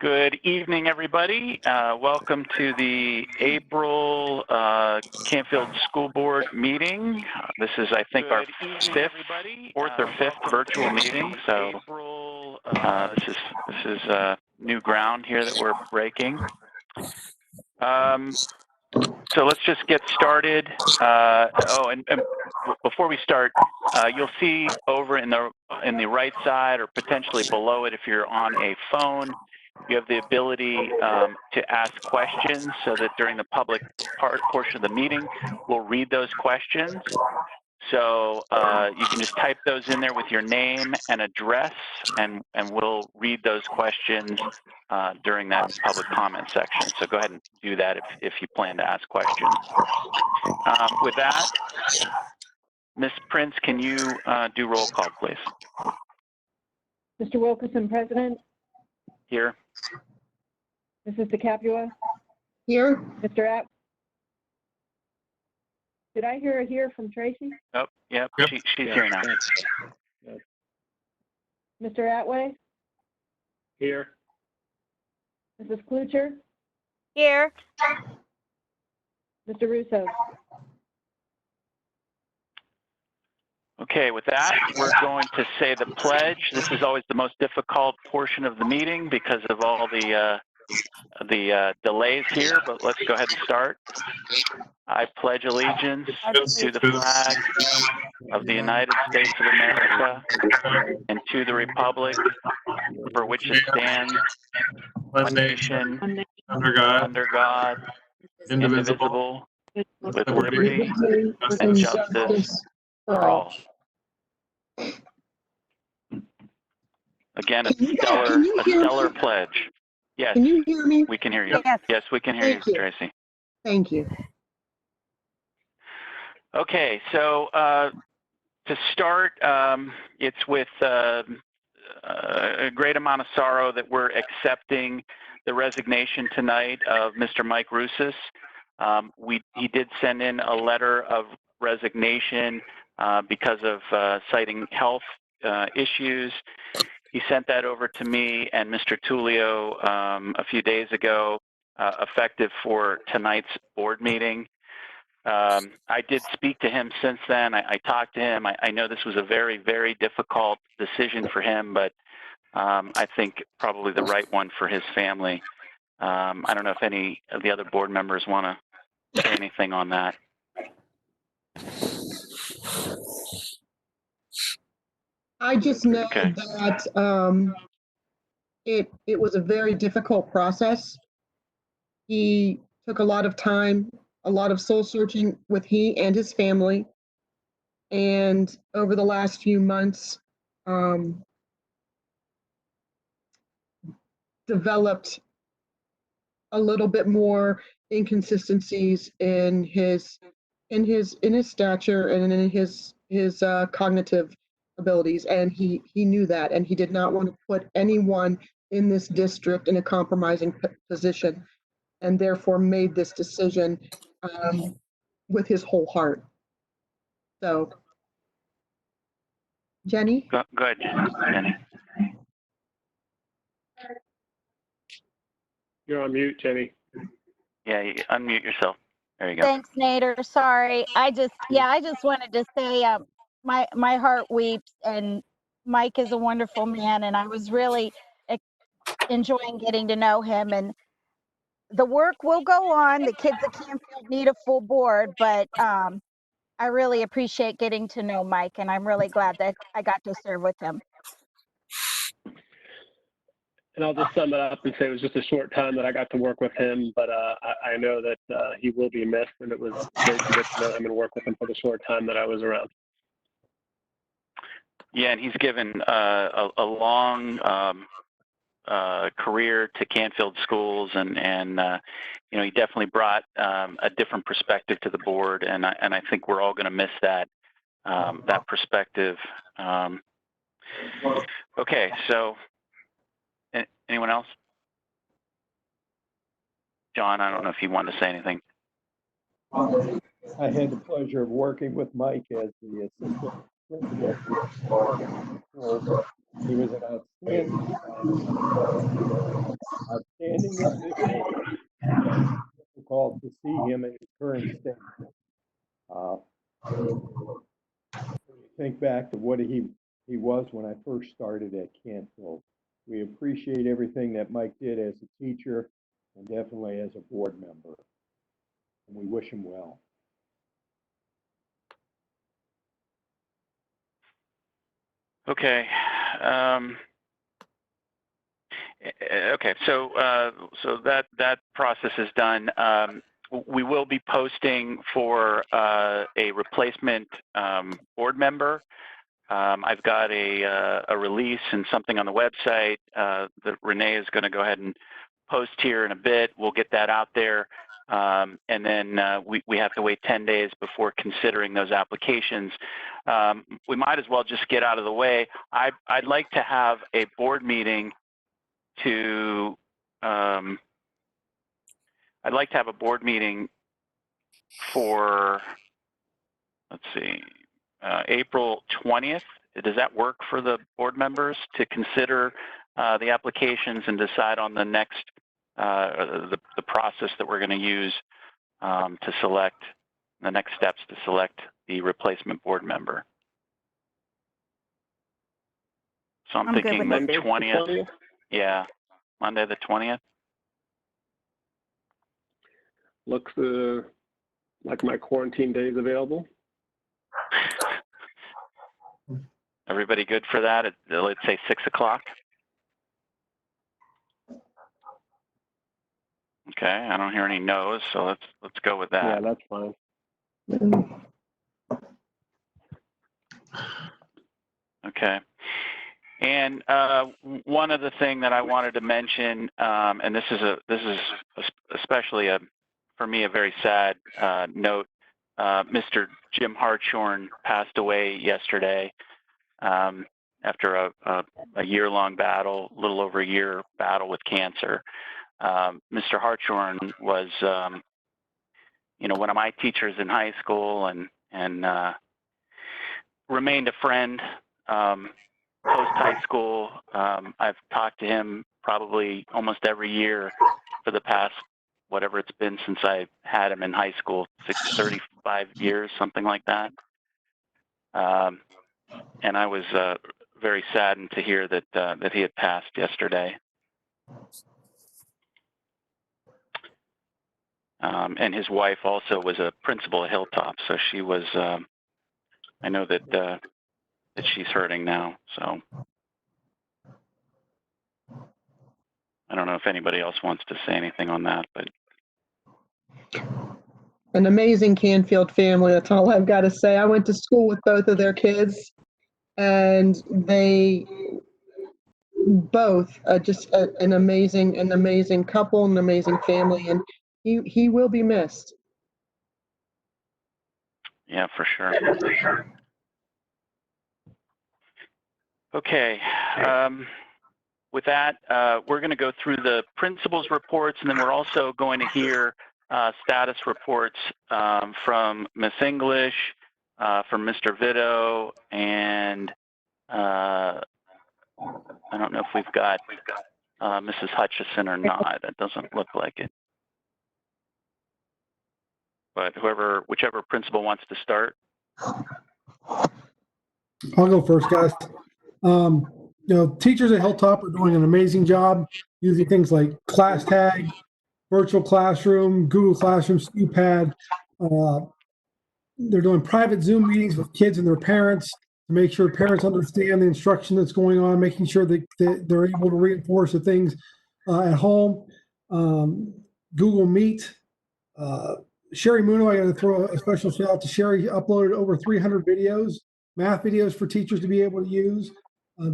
Good evening, everybody. Welcome to the April Canfield School Board meeting. This is, I think, our fourth or fifth virtual meeting. So this is new ground here that we're breaking. So let's just get started. And before we start, you'll see over in the right side or potentially below it, if you're on a phone, you have the ability to ask questions so that during the public portion of the meeting, we'll read those questions. So you can just type those in there with your name and address, and we'll read those questions during that public comment section. So go ahead and do that if you plan to ask questions. With that, Ms. Prince, can you do roll call, please? Mr. Wilkerson, President. Here. Mrs. DeCapua. Here. Mr. At. Did I hear a here from Tracy? Oh, yep. She's here now. Mr. Atway. Here. Mrs. Klucher. Here. Mr. Russo. Okay, with that, we're going to say the pledge. This is always the most difficult portion of the meeting because of all the delays here, but let's go ahead and start. I pledge allegiance to the flag of the United States of America and to the republic for which it stands, one nation, under God, indivisible, with liberty and justice for all. Again, a stellar pledge. Yes. Can you hear me? We can hear you. Yes, yes, we can hear you, Tracy. Thank you. Okay, so to start, it's with a great amount of sorrow that we're accepting the resignation tonight of Mr. Mike Russis. He did send in a letter of resignation because of citing health issues. He sent that over to me and Mr. Tullio a few days ago, effective for tonight's board meeting. I did speak to him since then. I talked to him. I know this was a very, very difficult decision for him, but I think probably the right one for his family. I don't know if any of the other board members want to say anything on that. I just know Okay. that it was a very difficult process. He took a lot of time, a lot of soul searching with he and his family. And over the last few months, developed a little bit more inconsistencies in his stature and in his cognitive abilities, and he knew that, and he did not want to put anyone in this district in a compromising position, and therefore made this decision with his whole heart. So, Jenny? Go ahead, Jenny. You're on mute, Jenny. Yeah, you unmute yourself. There you go. Thanks, Nader. Sorry. I just wanted to say my heart weeps, and Mike is a wonderful man, and I was really enjoying getting to know him, and the work will go on. The kids at Canfield need a full board, but I really appreciate getting to know Mike, and I'm really glad that I got to serve with him. And I'll just sum it up and say it was just a short time that I got to work with him, but I know that he will be missed, and it was great to get to know him and work with him for the short time that I was around. Yeah, and he's given a long career to Canfield schools, and you know, he definitely brought a different perspective to the board, and I think we're all going to miss that perspective. Okay, so anyone else? John, I don't know if you want to say anything. I had the pleasure of working with Mike as the assistant principal. He was an outstanding. I've what he was when I first started at Canfield. We appreciate everything that Mike did as a teacher and definitely as a board member. And we wish him well. Okay. Okay. So that process is done. We will be posting for a replacement board member. I've got a release and something on the website that Renee is going to go ahead and post here in a bit. We'll get that out there. And then we have to wait 10 days before considering those applications. We might as well just get out of the way. I'd like to have a board meeting I'd like to have a board meeting for, let's see, April 20th. Does that work for the board members to consider the applications and decide on the next, the process that we're going to use to select the next steps to select the replacement board member? So I'm thinking the with Monday, 20th. Yeah, Monday the 20th. Looks like my quarantine day is available. Everybody good for that? Let's say 6 o'clock. Okay, I don't hear any no's, so let's go with that. Yeah, that's fine. Okay. And one other thing that I wanted to mention, and this is especially for me a very sad note. Mr. Jim Hartshorn passed away yesterday after a year-long battle, a little over a year battle with cancer. Mr. Hartshorn was, one of my teachers in high school and remained a friend post high school. I've talked to him probably almost every year for the past, whatever it's been since I had him in high school, 35 years, something like that. And I was very saddened to hear that he had passed yesterday. And his wife also was a principal at Hilltop, so she was. I know that she's hurting now. So I don't know if anybody else wants to say anything on that, but An amazing Canfield family. That's all I've got to say. I went to school with both of their kids, and they both just an amazing couple, an amazing family, and he will be missed. yeah, for sure. Okay. With that, we're going to go through the principals' reports, and then we're also going to hear status reports from Miss English, from Mr. Vito, and I don't know if we've got Mrs. Hutchison or not. It doesn't look like it. But whichever principal wants to start. I'll go first, guys. Teachers at Hilltop are doing an amazing job using things like Class Tag, Virtual Classroom, Google Classroom, StuPad. They're doing private Zoom meetings with kids and their parents to make sure parents understand the instruction that's going on, making sure that they're able to reinforce the things at home. Google Meet. Sherry Muno, I got to throw a special shout out to Sherry. Uploaded over 300 videos, math videos for teachers to be able to use.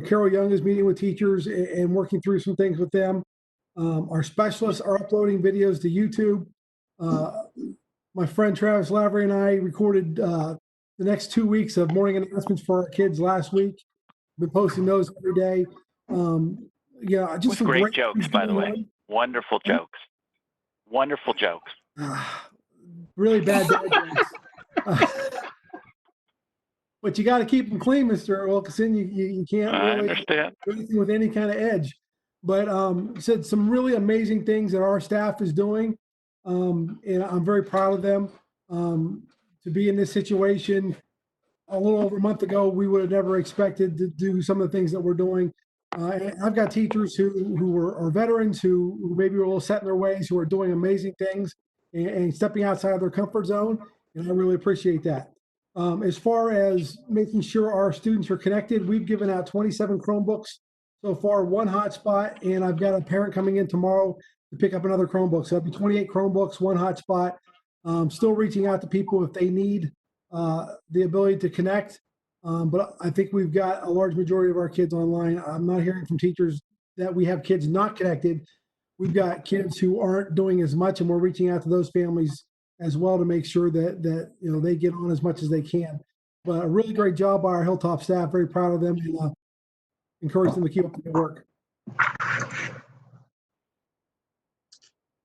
Carol Young is meeting with teachers and working through some things with them. Our specialists are uploading videos to YouTube. My friend Travis Lavery and I recorded the next 2 weeks of morning announcements for our kids last week. Been posting those every day. Yeah, just with some great jokes, by the way. on. Wonderful jokes. Wonderful jokes. Really bad jokes. But you got to keep them clean, Mr. Wilkinson. You can't really understand. do anything with any kind of edge. But said some really amazing things that our staff is doing, and I'm very proud of them to be in this situation. a little over a month ago, we would have never expected to do some of the things that we're doing. And I've got teachers who are veterans who maybe were a little set in their ways, who are doing amazing things and stepping outside of their comfort zone. And I really appreciate that. As far as making sure our students are connected, we've given out 27 Chromebooks so far, one hotspot, and I've got a parent coming in tomorrow to pick up another Chromebook. So it'll be 28 Chromebooks, one hotspot. Still reaching out to people if they need the ability to connect. But I think we've got a large majority of our kids online. I'm not hearing from teachers that we have kids not connected. We've got kids who aren't doing as much, and we're reaching out to those families as well to make sure that they get on as much as they can. But a really great job by our Hilltop staff. Very proud of them, and encourage them to keep up the good work.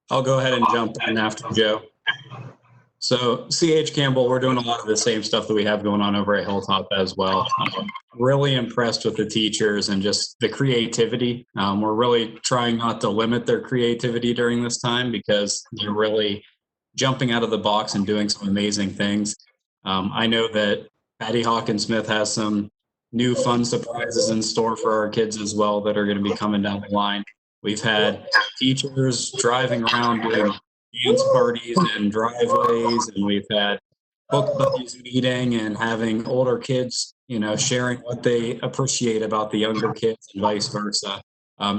I'll go ahead and jump in after Joe. So CH Campbell, we're doing a lot of the same stuff that we have going on over at Hilltop as well. I'm really impressed with the teachers and just the creativity. We're really trying not to limit their creativity during this time because they're really jumping out of the box and doing some amazing things. I know that Patty Hawkins-Smith has some new fun surprises in store for our kids as well that are going to be coming down the line. We've had teachers driving around doing dance parties and driveways, and we've had book buddies meeting and having older kids, sharing what they appreciate about the younger kids and vice versa.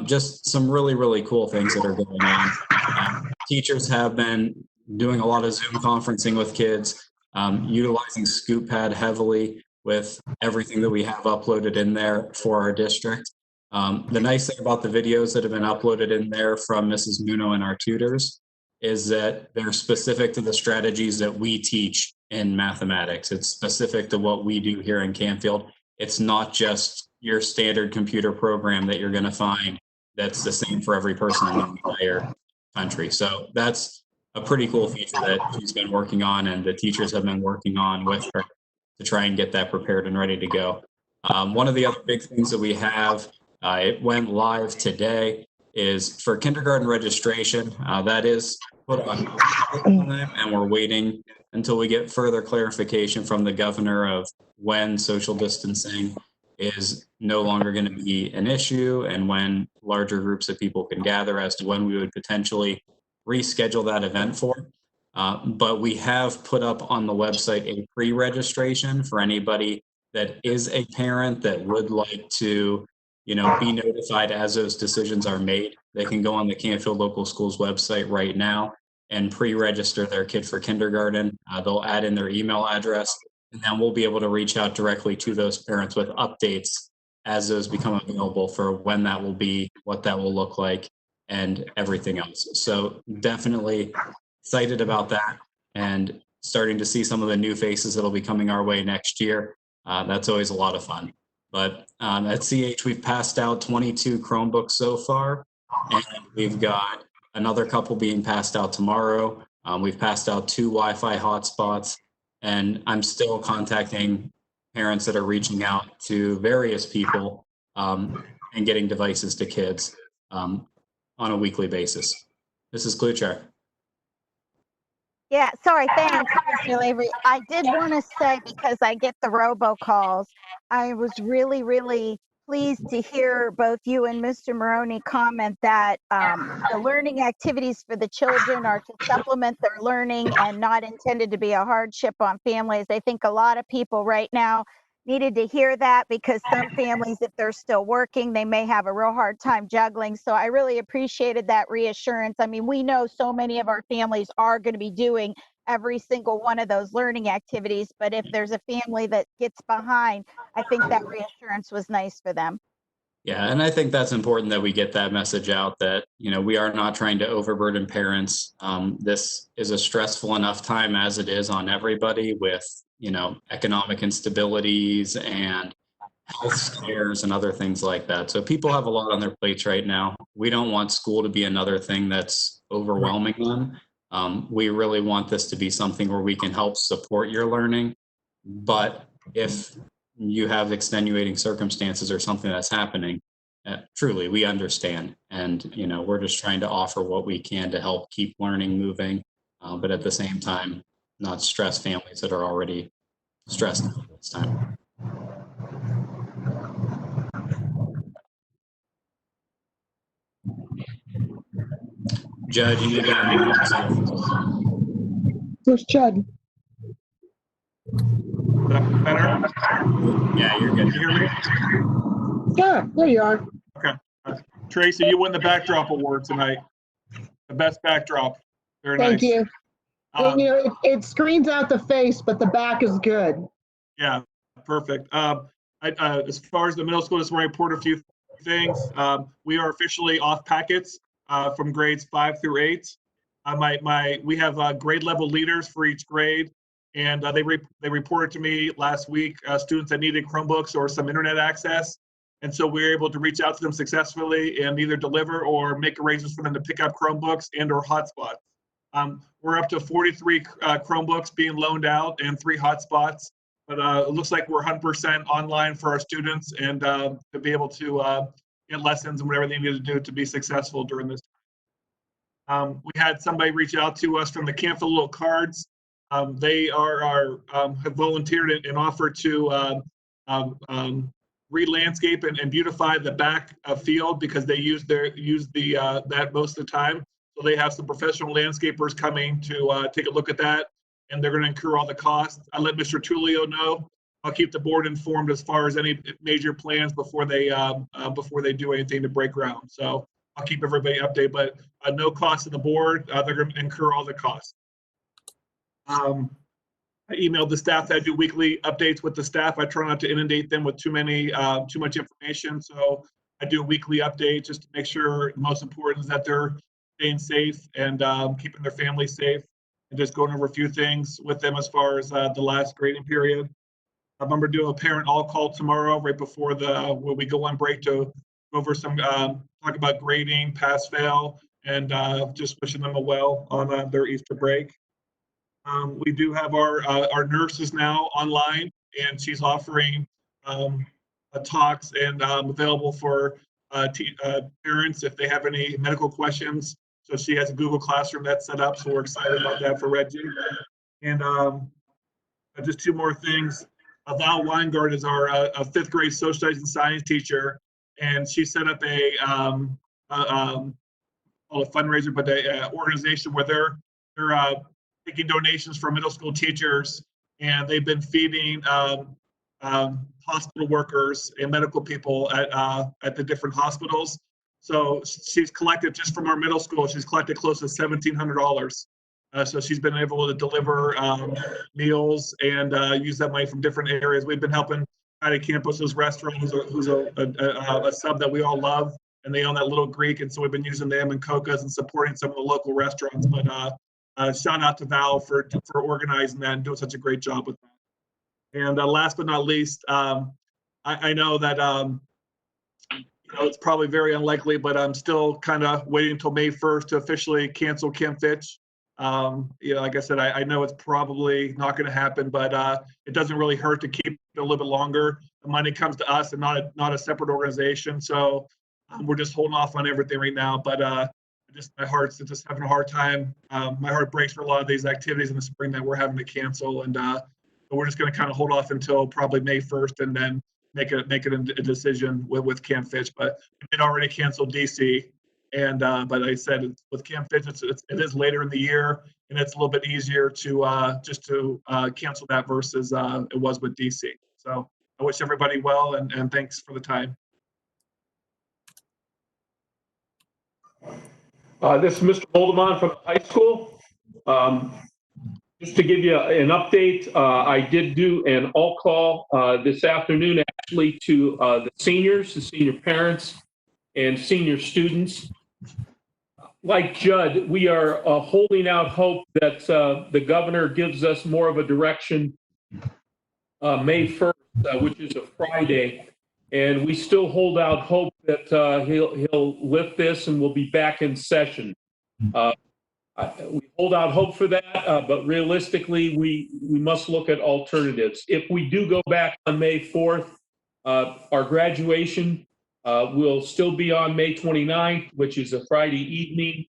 Just some really, really cool things that are going on. Teachers have been doing a lot of Zoom conferencing with kids, utilizing ScoopPad heavily with everything that we have uploaded in there for our district. The nice thing about the videos that have been uploaded in there from Mrs. Muno and our tutors is that they're specific to the strategies that we teach in mathematics. It's specific to what we do here in Canfield. It's not just your standard computer program that you're going to find that's the same for every person in the entire country. So that's a pretty cool feature that she's been working on and the teachers have been working on with her to try and get that prepared and ready to go. One of the other big things that we have, it went live today, is for kindergarten registration. That is put on time, and we're waiting until we get further clarification from the governor of when social distancing is no longer going to be an issue and when larger groups of people can gather as to when we would potentially reschedule that event for. But we have put up on the website a pre-registration for anybody that is a parent that would like to be notified as those decisions are made. They can go on the Canfield Local Schools website right now and pre-register their kid for kindergarten. They'll add in their email address, and then we'll be able to reach out directly to those parents with updates as those become available for when that will be, what that will look like, and everything else. So definitely excited about that and starting to see some of the new faces that'll be coming our way next year. That's always a lot of fun. But at CH, we've passed out 22 Chromebooks so far, and we've got another couple being passed out tomorrow. We've passed out 2 Wi-Fi hotspots, and I'm still contacting parents that are reaching out to various people and getting devices to kids on a weekly basis. Mrs. Kluchar. Yeah, sorry, thanks, Mr. Lavery. I did want to say, because I get the robocalls, I was really, really pleased to hear both you and Mr. Maroney comment that the learning activities for the children are to supplement their learning and not intended to be a hardship on families. I think a lot of people right now needed to hear that, because some families, if they're still working, they may have a real hard time juggling. So I really appreciated that reassurance. I mean, we know so many of our families are going to be doing every single one of those learning activities, but if there's a family that gets behind, I think that reassurance was nice for them. Yeah, and I think that's important that we get that message out that, we are not trying to overburden parents. This is a stressful enough time as it is on everybody with, economic instabilities and health scares and other things like that. So people have a lot on their plates right now. We don't want school to be another thing that's overwhelming them. We really want this to be something where we can help support your learning. But if you have extenuating circumstances or something that's happening, truly, we understand. And, we're just trying to offer what we can to help keep learning moving, but at the same time, not stress families that are already stress this time. Judd, you need to unmute yourself. Where's Chud? Better? Yeah, you're good. Can you hear me? Yeah, there you are. Okay. Tracy, you win the backdrop award tonight. The best backdrop. Very Thank nice. you. Well, you know, it screens out the face, but the back is good. Yeah, perfect. As far as the middle school, just want to report a few things. We are officially off packets from grades 5 through 8. We have grade level leaders for each grade, and they reported to me last week students that needed Chromebooks or some internet access, and so we were able to reach out to them successfully and either deliver or make arrangements for them to pick up Chromebooks and or hotspots. We're up to 43 Chromebooks being loaned out and 3 hotspots. But it looks like we're 100% online for our students and to be able to get lessons and whatever they need to do to be successful during this time. We had somebody reach out to us from the Canfield Little Cards. They have volunteered and offered to re-landscape and beautify the back field because they use that most of the time. So they have some professional landscapers coming to take a look at that, and they're going to incur all the costs. I let Mr. Tullio know. I'll keep the board informed as far as any major plans before they do anything to break ground. So I'll keep everybody updated, but no cost to the board. They're going to incur all the costs. I emailed the staff that I do weekly updates with the staff. I try not to inundate them with too much information. So I do a weekly update just to make sure the most important is that they're staying safe and keeping their families safe, and just going over a few things with them as far as the last grading period. I remember doing a parent all call tomorrow right before when we go on break to go over some talk about grading, pass fail, and just wishing them a well on their Easter break. We do have our nurses now online, and she's offering talks and available for parents if they have any medical questions. So she has a Google Classroom that's set up, so we're excited about that for Reggie. And just 2 more things. Val Weingart is our 5th grade social studies and science teacher, and she set up a fundraiser, but an organization where they're taking donations from middle school teachers, and they've been feeding hospital workers and medical people at the different hospitals. So she's collected, just from our middle school, she's collected close to $1,700. So she's been able to deliver meals and use that money from different areas. We've been helping Patty Campos' restaurant, who's a sub that we all love, and they own that Little Greek, and so we've been using them and Coca's and supporting some of the local restaurants. But shout out to Val for organizing that and doing such a great job with that. And last but not least, I know that it's probably very unlikely, but I'm still kind of waiting until May 1st to officially cancel Camp Fitch. Like I said, I know it's probably not going to happen, but it doesn't really hurt to keep it a little bit longer. The money comes to us and not a separate organization. So we're just holding off on everything right now. But my heart's just having a hard time. My heart breaks for a lot of these activities in the spring that we're having to cancel, and we're just going to kind of hold off until probably May 1st, and then make it a decision with Camp Fitch. But we did already cancel DC, and but I said with Camp Fitch, it is later in the year, and it's a little bit easier to just to cancel that versus it was with DC. So I wish everybody well, and thanks for the time. This is Mr. Boldemont from high school. Just to give you an update, I did do an all-call this afternoon, actually, to the seniors, the senior parents, and senior students. Like Judd, we are holding out hope that the governor gives us more of a direction May 1st, which is a Friday. And we still hold out hope that he'll lift this and we'll be back in session. We hold out hope for that, but realistically, we must look at alternatives. If we do go back on May 4th, our graduation will still be on May 29th, which is a Friday evening.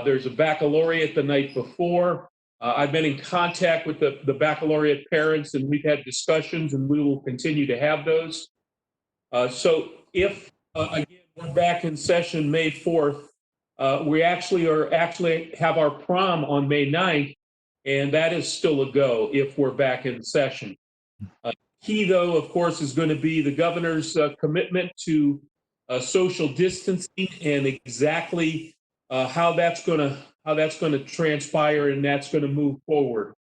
There's a baccalaureate the night before. I've been in contact with the baccalaureate parents, and we've had discussions, and we will continue to have those. So if, again, we're back in session May 4th, we actually have our prom on May 9th, and that is still a go if we're back in session. Key, though, of course, is going to be the governor's commitment to social distancing and exactly how that's going to transpire and that's going to move forward.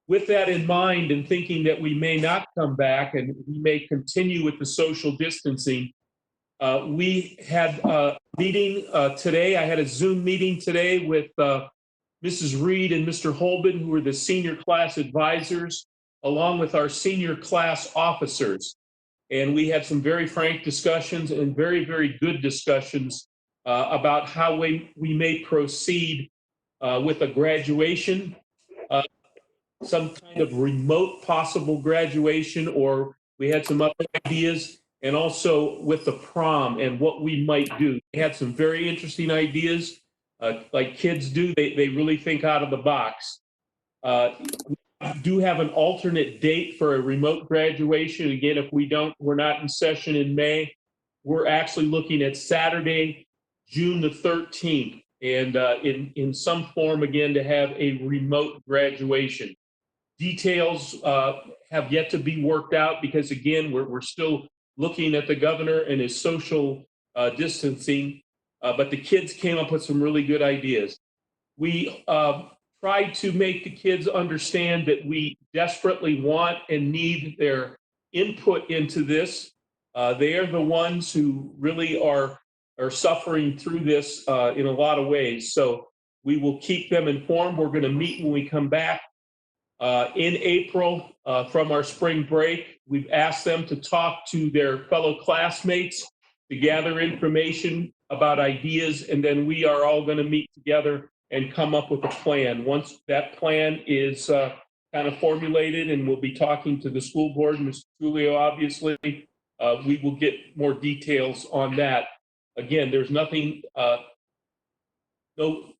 With that in mind, and thinking that we may not come back and we may continue with the social distancing, we had a meeting today. I had a Zoom meeting today with Mrs. Reed and Mr. Holben, who are the senior class advisors, along with our senior class officers. And we had some very frank discussions and very, very good discussions about how we may proceed with a graduation, some kind of remote possible graduation, or we had some other ideas, and also with the prom and what we might do. They had some very interesting ideas. Like kids do, they really think out of the box. We do have an alternate date for a remote graduation. Again, if we're not in session in May, we're actually looking at Saturday, June the 13th, and in some form, again, to have a remote graduation. Details have yet to be worked out because, again, we're still looking at the governor and his social distancing, but the kids came up with some really good ideas. We tried to make the kids understand that we desperately want and need their input into this. They are the ones who really are suffering through this in a lot of ways. So we will keep them informed. We're going to meet when we come back in April from our spring break. We've asked them to talk to their fellow classmates to gather information about ideas, and then we are all going to meet together and come up with a plan. Once that plan is kind of formulated, and we'll be talking to the school board, Mr. Tullio, obviously, we will get more details on that. Again, there's nothing, no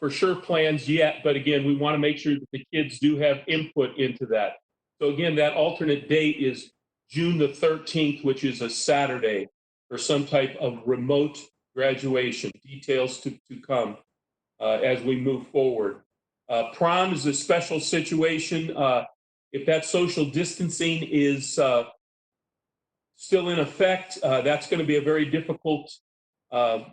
for sure plans yet, but again, we want to make sure that the kids do have input into that. So again, that alternate date is June the 13th, which is a Saturday, for some type of remote graduation. Details to come as we move forward. Prom is a special situation. If that social distancing is still in effect, that's going to be a very difficult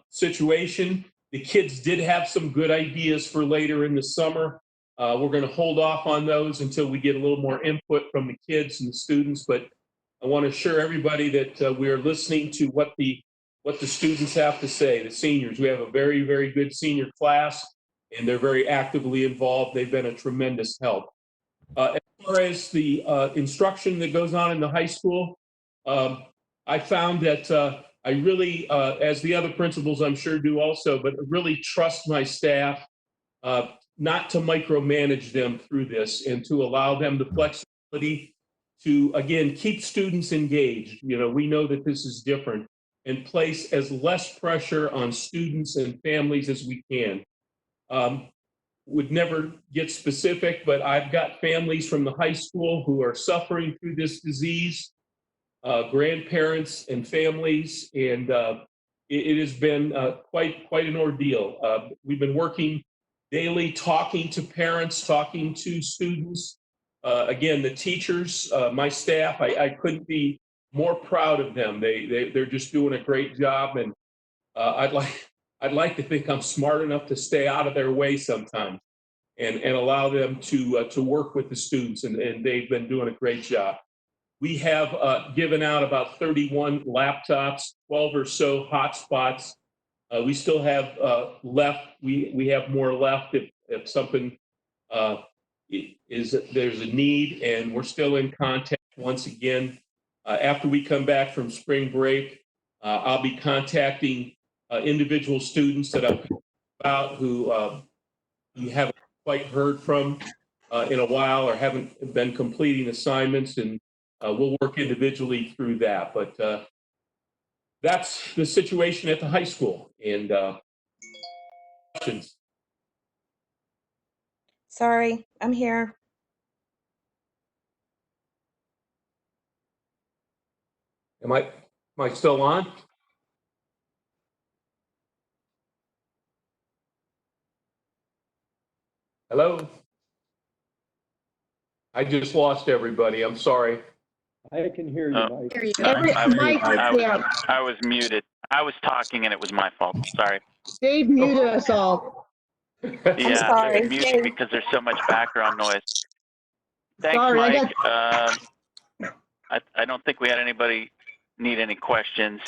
situation. The kids did have some good ideas for later in the summer. We're going to hold off on those until we get a little more input from the kids and the students, but I want to assure everybody that we are listening to what the students have to say, the seniors. We have a very, very good senior class, and they're very actively involved. They've been a tremendous help. As far as the instruction that goes on in the high school, I found that I really, as the other principals I'm sure do also, but really trust my staff not to micromanage them through this and to allow them the flexibility to, again, keep students engaged. You know, we know that this is different, and place as less pressure on students and families as we can. Would never get specific, but I've got families from the high school who are suffering through this disease, grandparents and families, and it has been quite an ordeal. We've been working daily, talking to parents, talking to students. Again, the teachers, my staff, I couldn't be more proud of them. They're just doing a great job, and I'd like to think I'm smart enough to stay out of their way sometimes and allow them to work with the students, and they've been doing a great job. We have given out about 31 laptops, 12 or so hotspots. We still have left. We have more left if something there's a need, and we're still in contact once again. After we come back from spring break, I'll be contacting individual students that I've about who you haven't quite heard from in a while or haven't been completing assignments, and we'll work individually through that. But that's the situation at the high school. And questions? Sorry, I'm here. Am I still on? Hello? I just lost everybody. I'm sorry. I can hear you, Oh. Mike. There you go. I was muted. I was talking and it was my fault. Sorry. Dave muted us all. Yeah, sorry. it muted me because there's so much background noise. Thanks, Sorry, I Mike. got I don't think we had anybody need any questions.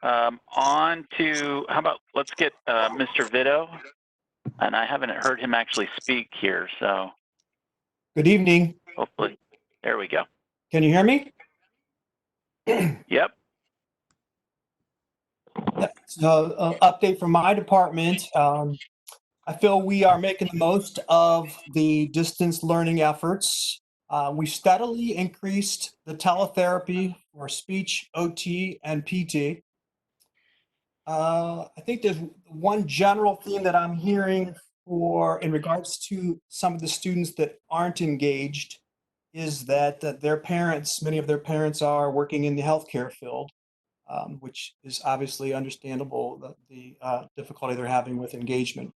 On to, how about, let's get Mr. Vito. And I haven't heard him actually speak here, so Good evening. hopefully, there we go. Can you hear me? Yep. So, update from my department. I feel we are making the most of the distance learning efforts. We steadily increased the teletherapy for speech, OT, and PT. I think there's one general theme that I'm hearing in regards to some of the students that aren't engaged is that their parents, many of their parents are working in the healthcare field, which is obviously understandable, the difficulty they're having with engagement.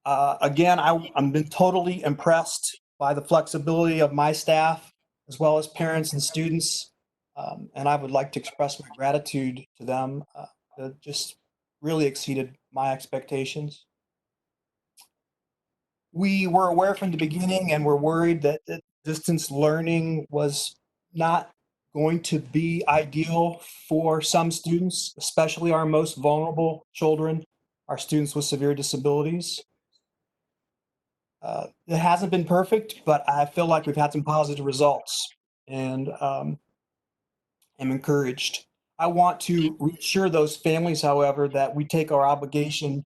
Again, I'm been totally impressed by the flexibility of my staff, as well as parents and students. And I would like to express my gratitude to them. That just really exceeded my expectations. We were aware from the beginning and were worried that distance learning was not going to be ideal for some students, especially our most vulnerable children, our students with severe disabilities. It hasn't been perfect, but I feel like we've had some positive results and am encouraged. I want to reassure those families, however, that we take our obligation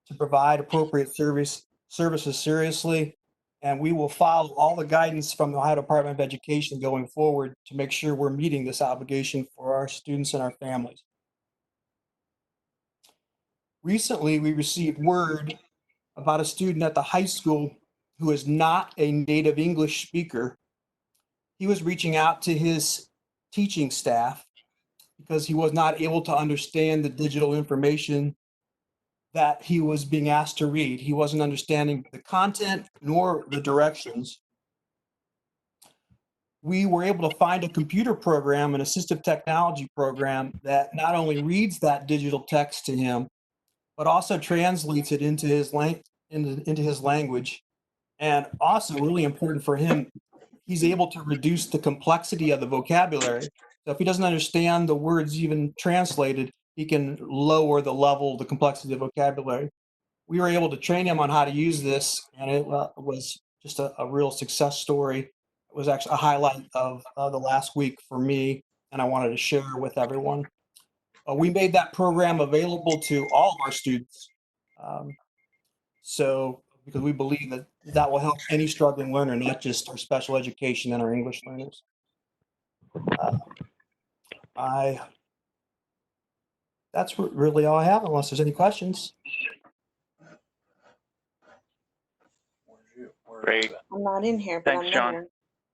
to provide appropriate services seriously, and we will follow all the guidance from the Ohio Department of Education going forward to make sure we're meeting this obligation for our students and our families. Recently, we received word about a student at the high school who is not a native English speaker. He was reaching out to his teaching staff because he was not able to understand the digital information that he was being asked to read. He wasn't understanding the content nor the directions. We were able to find a computer program, an assistive technology program that not only reads that digital text to him, but also translates it into his language. And also really important for him, he's able to reduce the complexity of the vocabulary. So if he doesn't understand the words even translated, he can lower the level, the complexity of the vocabulary. We were able to train him on how to use this, and it was just a real success story. It was actually a highlight of the last week for me, and I wanted to share with everyone. We made that program available to all of our students. So, because we believe that that will help any struggling learner, not just our special education and our English learners. That's really all I have, unless there's any questions. Great. I'm not in here, but Thanks, I'm John. there.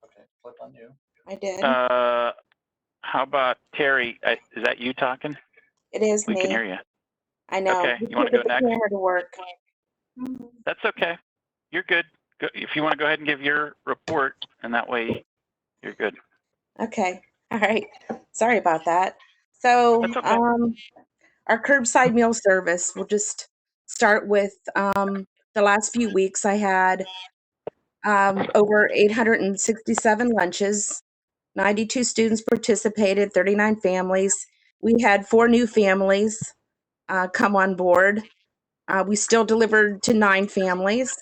Okay, click on you. I did. How about Terry? Is that you talking? It is We me. can hear you. I know. Okay, We you want to can't go get the next? camera to work. That's okay. You're good. If you want to go ahead and give your report, and that way you're good. Okay. All right. Sorry about that. So, That's okay. our curbside meal service, we'll just start with the last few weeks. I had over 867 lunches, 92 students participated, 39 families. We had 4 new families come on board. We still delivered to 9 families.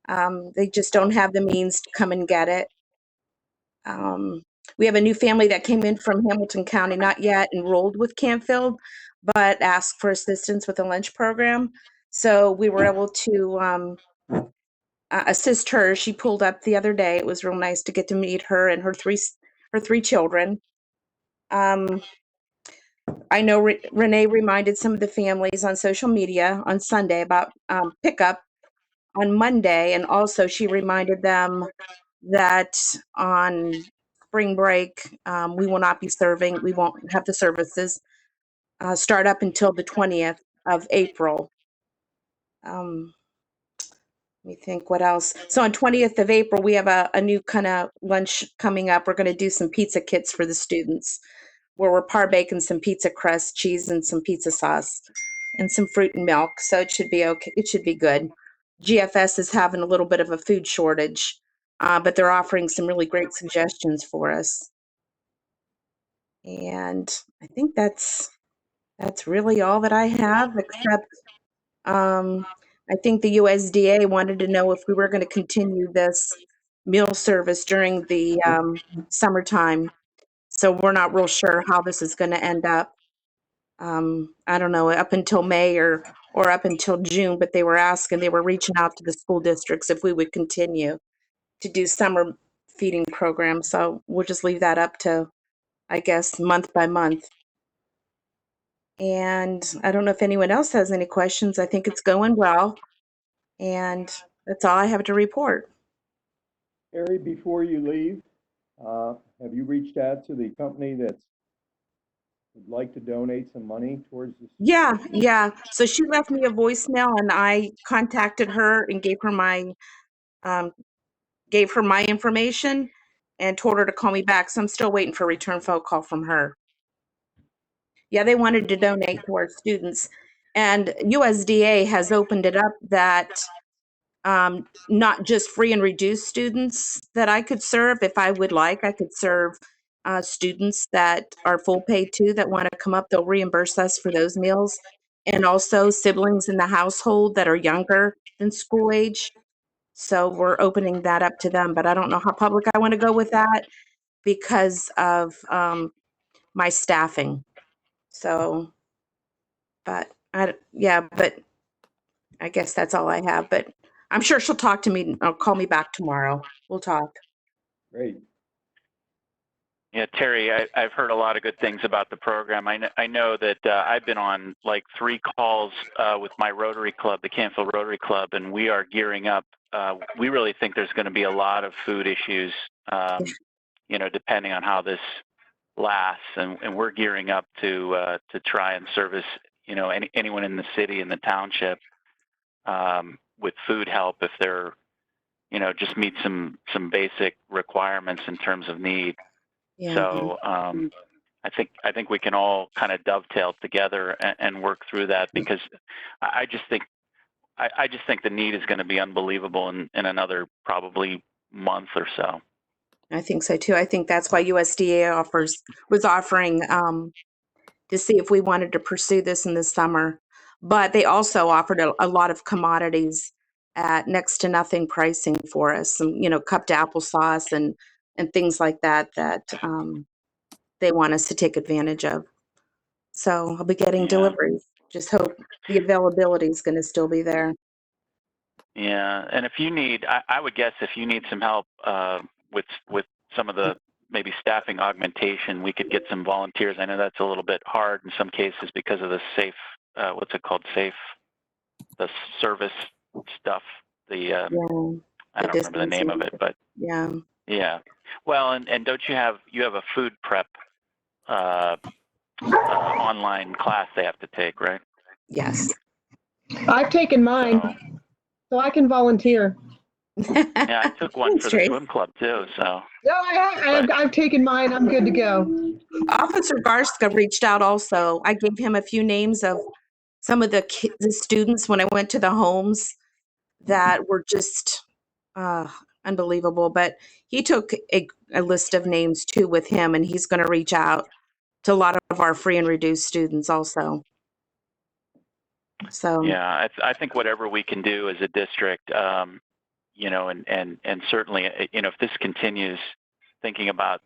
They just don't have the means to come and get it. We have a new family that came in from Hamilton County, not yet enrolled with Canfield, but asked for assistance with the lunch program. So we were able to assist her. She pulled up the other day. It was real nice to get to meet her and her three children. I know Renee reminded some of the families on social media on Sunday about pickup on Monday. And also she reminded them that on spring break, we will not be serving, we won't have the services start up until the 20th of April. Let me think what else. So on 20th of April, we have a new kind of lunch coming up. We're going to do some pizza kits for the students where we're parbaking some pizza crust, cheese, and some pizza sauce and some fruit and milk. So it should be okay. It should be good. GFS is having a little bit of a food shortage, but they're offering some really great suggestions for us. And I think that's really all that I have, except I think the USDA wanted to know if we were going to continue this meal service during the summertime. So we're not real sure how this is going to end up. I don't know, up until May or up until June, but they were reaching out to the school districts if we would continue to do summer feeding programs. So we'll just leave that up to, I guess, month by month. And I don't know if anyone else has any questions. I think it's going well. And that's all I have to report. Harry, before you leave, have you reached out to the company that would like to donate some money towards this? Yeah. So she left me a voicemail and I contacted her and gave her my information and told her to call me back. So I'm still waiting for a return phone call from her. Yeah, they wanted to donate to our students. And USDA has opened it up that not just free and reduced students that I could serve. If I would like, I could serve students that are full pay too, that want to come up. They'll reimburse us for those meals. And also siblings in the household that are younger than school age. So we're opening that up to them, but I don't know how public I want to go with that because of my staffing. So, but but I guess that's all I have. But I'm sure she'll talk to me or call me back tomorrow. We'll talk. Great. Yeah, Terry, I've heard a lot of good things about the program. I know that I've been on like 3 calls with my Rotary Club, the Canfield Rotary Club, and we are gearing up. We really think there's going to be a lot of food issues, depending on how this lasts, and we're gearing up to try and service, anyone in the city and the township with food help if they're, just meet some basic requirements in terms of need. Yeah. So I think we can all kind of dovetail together and work through that, because I just think the need is going to be unbelievable in another probably month or so. I think so too. I think that's why USDA was offering to see if we wanted to pursue this in the summer. But they also offered a lot of commodities at next to nothing pricing for us, some, cupped applesauce and things like that they want us to take advantage of. So I'll be getting deliveries. Just hope the availability is going to still be there. Yeah, and if you need, I would guess if you need some help with some of the maybe staffing augmentation, we could get some volunteers. I know that's a little bit hard in some cases because of the safe, what's it called, the service stuff. I don't remember the name of it, but yeah. Well, and don't you have a food prep online class they have to take, right? Yes. I've taken mine, so I can volunteer. Yeah, I took one for the swim club too. So. No, I've taken mine. I'm good to go. Officer Garska reached out also. I gave him a few names of some of the students when I went to the homes that were just unbelievable. But he took a list of names too with him, and he's going to reach out to a lot of our free and reduced students also. So yeah, I think whatever we can do as a district, and certainly, if this continues, thinking about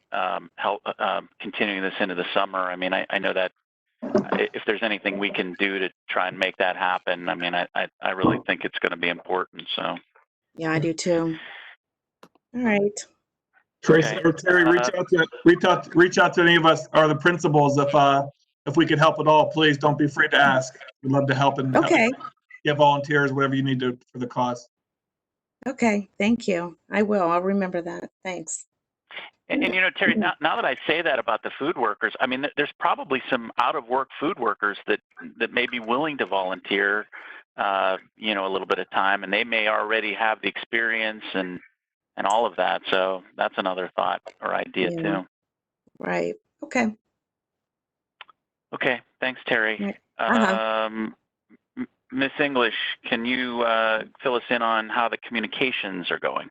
continuing this into the summer. I mean, I know that if there's anything we can do to try and make that happen, I mean, I really think it's going to be important. So. Yeah, I do too. All right. Tracy or Terry, reach out to any of us or the principals if we can help at all. Please don't be afraid to ask. We'd love to help and get volunteers, whatever you need to for the cause. Okay, thank you. I will. I'll remember that. Thanks. And you know, Terry, now that I say that about the food workers, I mean, there's probably some out-of-work food workers that may be willing to volunteer, you know, a little bit of time, and they may already have the experience and all of that. So that's another thought or idea Yeah. too. Right. Okay. Okay, thanks, Terry. Right. Miss English, can you fill us in on how the communications are going?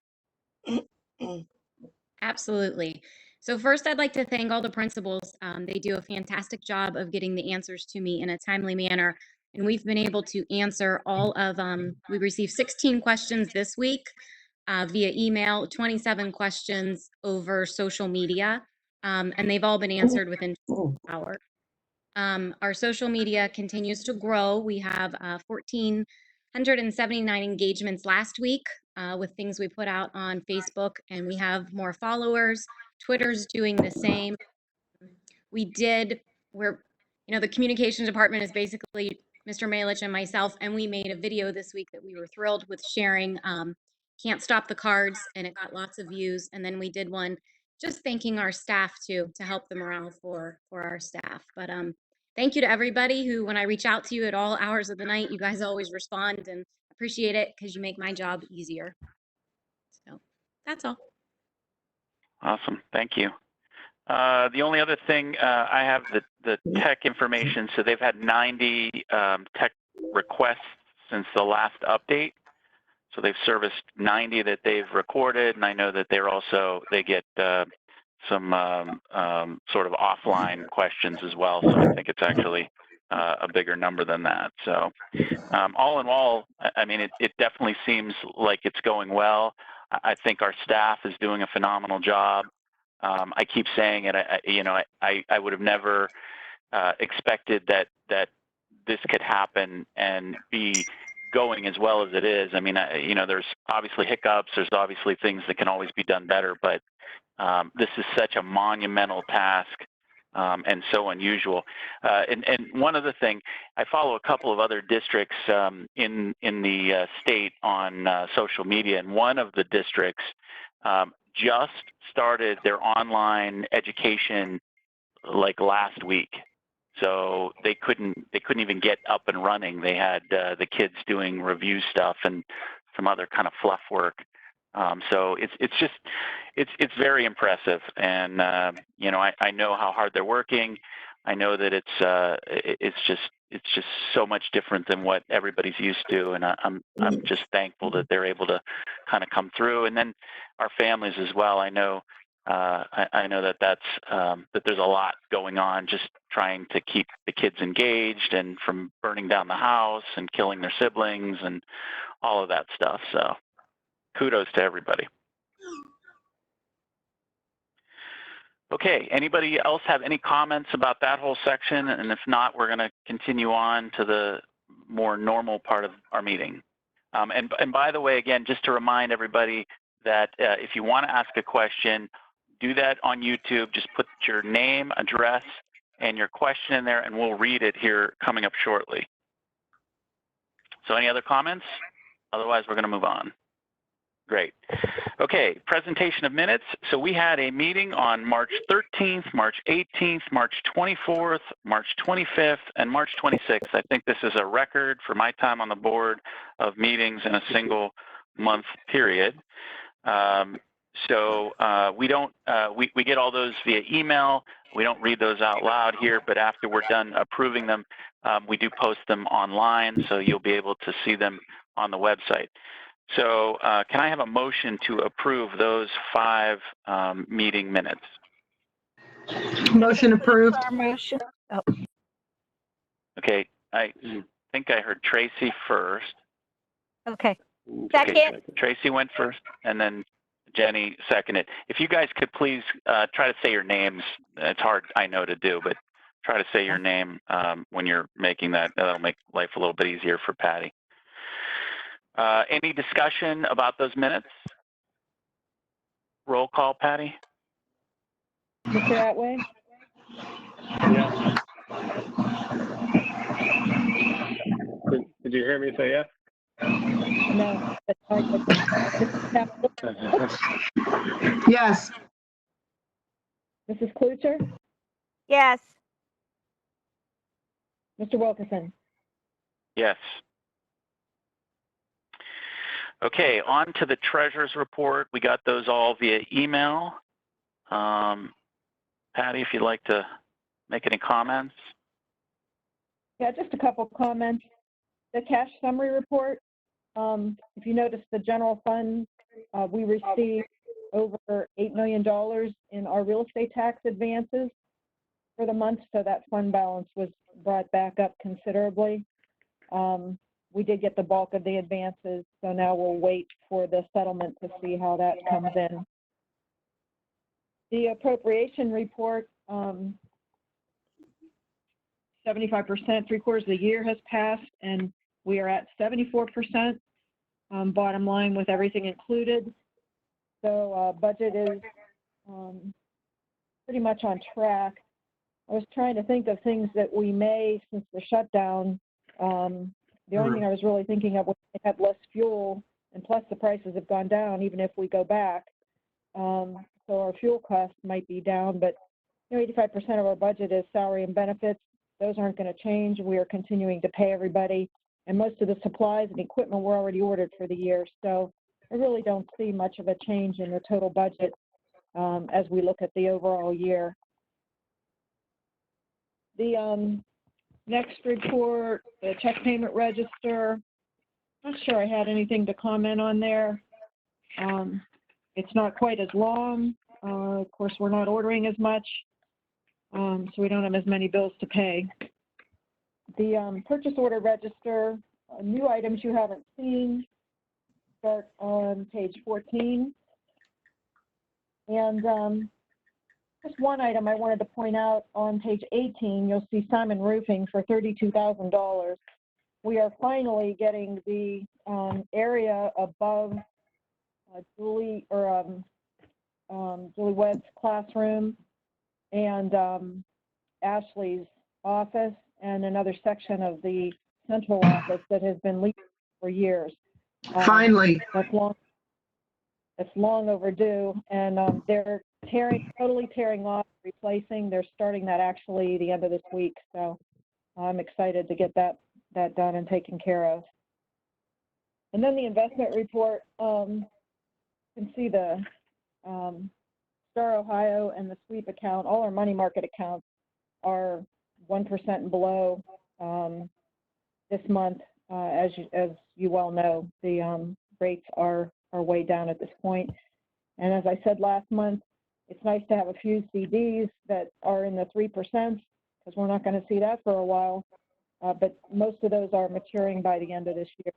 Absolutely. So first, I'd like to thank all the principals. They do a fantastic job of getting the answers to me in a timely manner. And we've been able to answer all of, we received 16 questions this week via email, 27 questions over social media, and they've all been answered within 24 hours. Our social media continues to grow. We have 1,479 engagements last week with things we put out on Facebook, and we have more followers. Twitter's doing the same. The communications department is basically Mr. Malich and myself, and we made a video this week that we were thrilled with sharing. Can't Stop the Cards, and it got lots of views. And then we did one just thanking our staff too, to help the morale for our staff. But thank you to everybody who, when I reach out to you at all hours of the night, you guys always respond, and appreciate it because you make my job easier. So that's all. Awesome, thank you. The only other thing, I have the tech information. So they've had 90 tech requests since the last update. So they've serviced 90 that they've recorded, and I know that they get some sort of offline questions as well. So I think it's actually a bigger number than that. So all in all, I mean, it definitely seems like it's going well. I think our staff is doing a phenomenal job. I keep saying it, I would have never expected that this could happen and be going as well as it is. I mean, there's obviously hiccups, there's obviously things that can always be done better, but this is such a monumental task and so unusual. And one other thing, I follow a couple of other districts in the state on social media, and one of the districts just started their online education like last week. So they couldn't even get up and running. They had the kids doing review stuff and some other kind of fluff work. So it's very impressive, and I know how hard they're working. I know that it's just so much different than what everybody's used to, and I'm just thankful that they're able to kind of come through. And then our families as well. I know that there's a lot going on, just trying to keep the kids engaged and from burning down the house and killing their siblings and all of that stuff. So kudos to everybody. Okay, anybody else have any comments about that whole section? And if not, we're going to continue on to the more normal part of our meeting. And by the way, again, just to remind everybody that if you want to ask a question, do that on YouTube. Just put your name, address, and your question in there, and we'll read it here coming up shortly. So any other comments? Otherwise, we're going to move on. Great. Okay, presentation of minutes. So we had a meeting on March 13th, March 18th, March 24th, March 25th, and March 26th. I think this is a record for my time on the board of meetings in a single month period. So we get all those via email. We don't read those out loud here, but after we're done approving them, we do post them online, so you'll be able to see them on the website. So can I have a motion to approve those 5 meeting minutes? Motion approved. Our motion. Oh, Okay, I think I heard Tracy first. okay. Okay, Second. Tracy went first, and then Jenny seconded. If you guys could please try to say your names. It's hard, I know, to do, but try to say your name when you're making that. That'll make life a little bit easier for Patty. Any discussion about those minutes? Roll call, Patty. Mr. Atway? Yes. Did you hear me say yes? No. That's fine. Mrs. Capital, Yes. Mrs. Klucher, Yes. Mr. Wilkerson. Yes. Okay, on to the treasurer's report. We got those all via email. Patty, if you'd like to make any comments. Yeah, just a couple comments. The cash summary report, if you notice the general fund, we received over $8 million in our real estate tax advances for the month, so that fund balance was brought back up considerably. We did get the bulk of the advances, so now we'll wait for the settlement to see how that comes in. The appropriation report, 75%, 3/4 of the year has passed, and we are at 74%, bottom line with everything included. So budget is pretty much on track. I was trying to think of things that we may, since the shutdown, the only thing I was really thinking of was we have less fuel, and plus the prices have gone down even if we go back. So our fuel costs might be down, but 85% of our budget is salary and benefits. Those aren't going to change. We are continuing to pay everybody, and most of the supplies and equipment were already ordered for the year. So I really don't see much of a change in the total budget as we look at the overall year. The next report, the check payment register. Not sure I had anything to comment on there. It's not quite as long. Of course, we're not ordering as much, so we don't have as many bills to pay. The purchase order register, new items you haven't seen, start on page 14. And just one item I wanted to point out on page 18, you'll see Simon Roofing for $32,000. We are finally getting the area above Julie Webb's classroom and Ashley's office and another section of the central office that has been leaking for years. Finally. It's long overdue, and they're totally tearing off, replacing. They're starting that actually the end of this week, so I'm excited to get that done and taken care of. And then the investment report, you can see the Star Ohio and the sweep account. All our money market accounts are 1% and below this month. As you well know, the rates are way down at this point. And as I said last month, it's nice to have a few CDs that are in the 3% because we're not going to see that for a while. But most of those are maturing by the end of this year.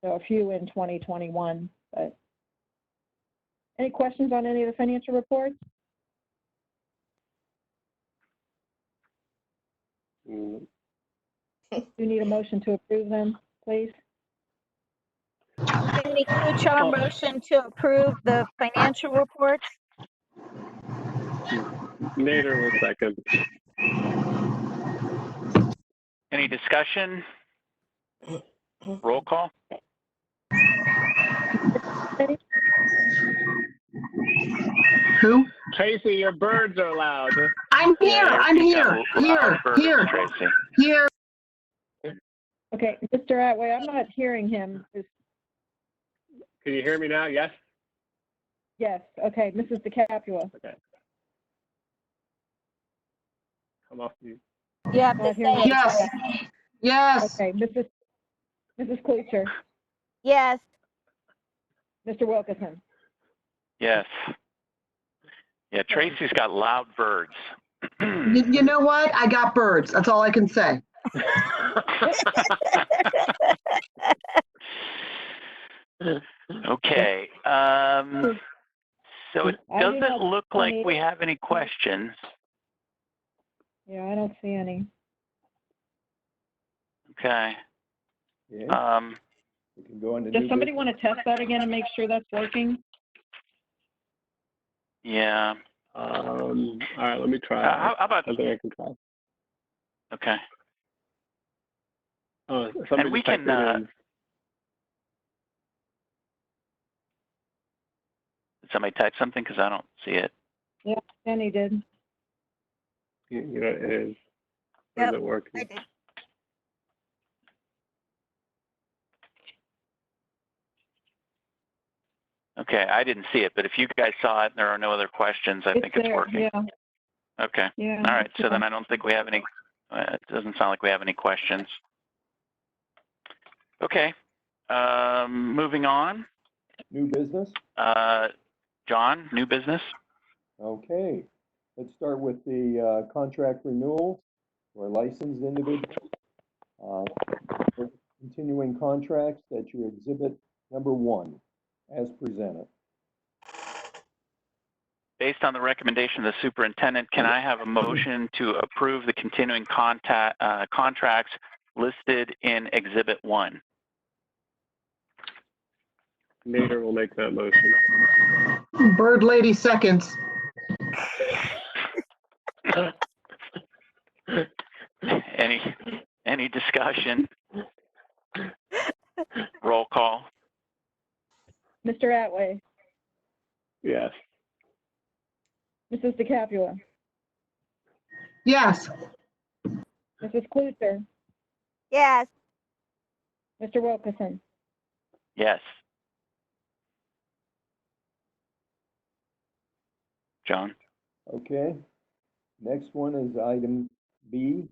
So a few in 2021. But any questions on any of the financial reports? Do you need a motion to approve them, please? Cindy Klucher, a motion to approve the financial reports. Nader will second. Any discussion? Roll call? Who? Tracy, your birds are loud. I'm here. I'm here. Here. Here. Tracy. Here. Okay, Mr. Atway, I'm not hearing him. Can you hear me now? Yes? Yes, okay, Mrs. DeCapua. Okay. Come off mute. You have to say it. Yes. Yes. Okay, Mrs. Klucher, Yes. Mr. Wilkerson. Yes. Yeah, Tracy's got loud birds. You know what? I got birds. That's all I can say. Okay. So it doesn't look like we have any questions. Yeah, I don't see any. Okay. Yeah, we can go into Does new somebody business. want to test that again and make sure that's working? Yeah. All right, let me try. How about? I think I can try. Okay. Oh, And we somebody typed can. it in. somebody type something? Because I don't see it. Yeah, Jenny did. You know, it is. Yep, Is it working? I did. Okay, I didn't see it, but if you guys saw it and there are no other questions, I think it's there, working. yeah. Okay. Yeah. All right. So then I don't think we have any, it doesn't sound like we have any questions. Okay. Moving on. New business? John, new business? Okay. Let's start with the contract renewal for licensed individuals. For continuing contracts, that's your exhibit number 1, as presented. Based on the recommendation of the superintendent, can I have a motion to approve the continuing contracts listed in Exhibit 1? Nader will make that motion. Bird Lady seconds. Any discussion? Roll call. Mr. Atway, Yes. Mrs. DeCapua, Yes. Mrs. Klutzer, Yes. Mr. Wilkerson. Yes. John? Okay. Next one is item B,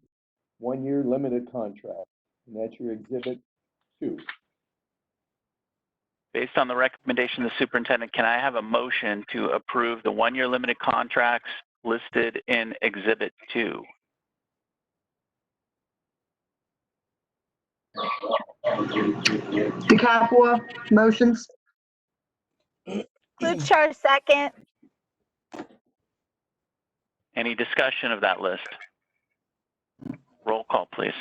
1-year limited contract, and that's your exhibit 2. Based on the recommendation of the superintendent, can I have a motion to approve the 1-year limited contracts listed in Exhibit 2? DeCapua, motions. Kluchar, second. Any discussion of that list? Roll call, please.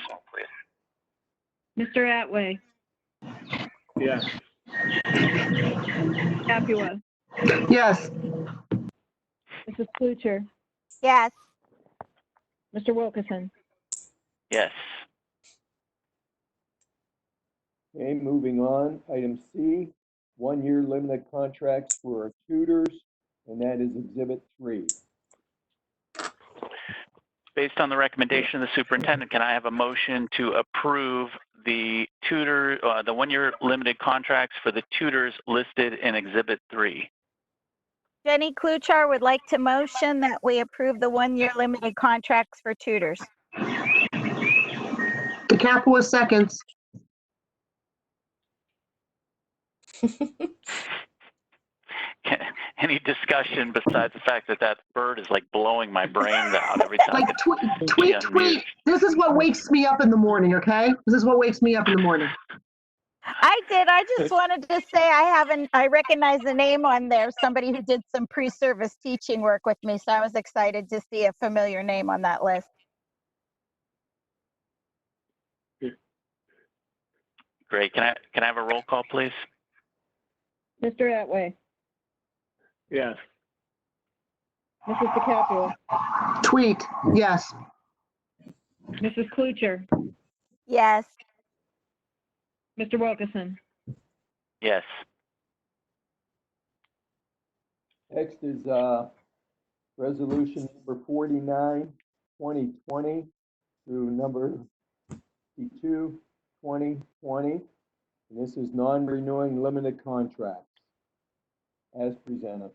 Mr. Atway, Yes. DeCapua, Yes. Mrs. Klutzer, Yes. Mr. Wilkerson. Yes. Okay, moving on, item C, 1-year limited contracts for our tutors, and that is exhibit 3. Based on the recommendation of the superintendent, can I have a motion to approve the the 1-year limited contracts for the tutors listed in Exhibit 3? Jenny Kluchar would like to motion that we approve the 1-year limited contracts for tutors. DeCapua, seconds. Any discussion besides the fact that that bird is like blowing my brains out every time? Like tweet. This is what wakes me up in the morning, okay? This is what wakes me up in the morning. I did. I just wanted to say I recognize the name on there, somebody who did some pre-service teaching work with me. So I was excited to see a familiar name on that list. Great. Can I have a roll call, please? Mr. Atway, Yes. Mrs. DeCapua, Tweet, yes. Mrs. Klutzer, Yes. Mr. Wilkerson. Yes. Next is resolution number 49, 2020 through number 52, 2020. And this is non-renewing limited contracts as presented.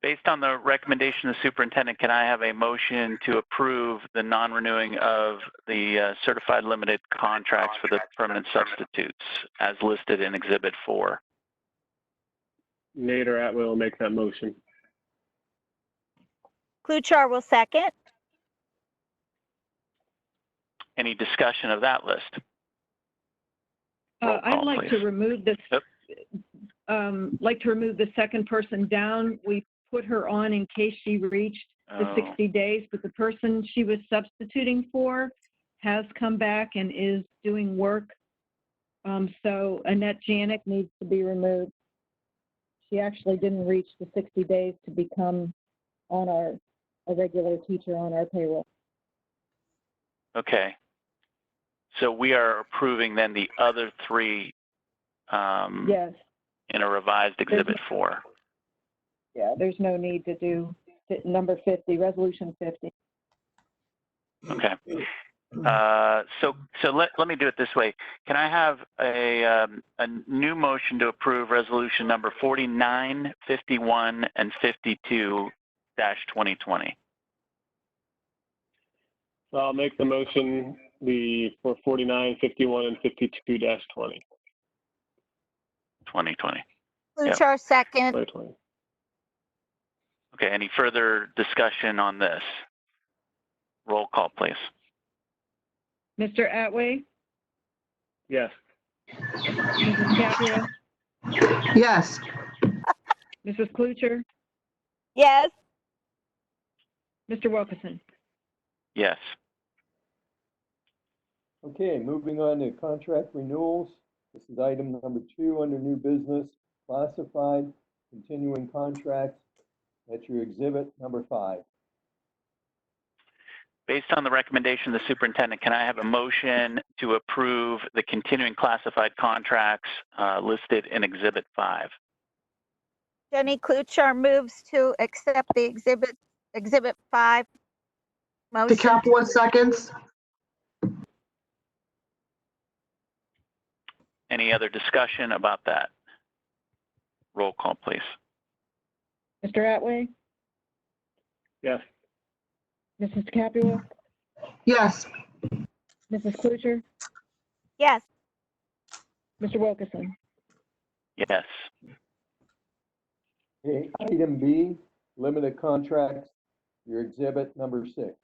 Based on the recommendation of the superintendent, can I have a motion to approve the non-renewing of the certified limited contracts for the permanent substitutes as listed in Exhibit 4? Nader Atwell will make that motion. Kluchar will second. Any discussion of that list? Roll I'd call, like please. to remove this. Yep. Like to remove the second person down. We put her on in case she reached the 60 days, but the person she was substituting for has come back and is doing work. So Annette Janik needs to be removed. She actually didn't reach the 60 days to become on a regular teacher on our payroll. Okay. So we are approving then the other 3. Yes. in a revised Exhibit 4. Yeah, there's no need to do number 50, resolution 50. Okay. So let me do it this way. Can I have a new motion to approve resolution number 49, 51, and 52-2020? So I'll make the motion for 49, 51, and 52-20. 2020. Kluchar, second. 2020. Okay, any further discussion on this? Roll call, please. Mr. Atway, Yes. Mrs. Capua, Yes. Mrs. Klucher, Yes. Mr. Wilkerson. Yes. Okay, moving on to contract renewals. This is item number 2 under new business, classified, continuing contracts. That's your exhibit number 5. Based on the recommendation of the superintendent, can I have a motion to approve the continuing classified contracts listed in Exhibit 5? Jenny Kluchar moves to accept the exhibit 5 motion. DeCapua seconds. Any other discussion about that? Roll call, please. Mr. Atway, Yes. Mrs. Capua, Yes. Mrs. Klucher, Yes. Mr. Wilkerson. Yes. Okay, item B, limited contracts, your exhibit number 6.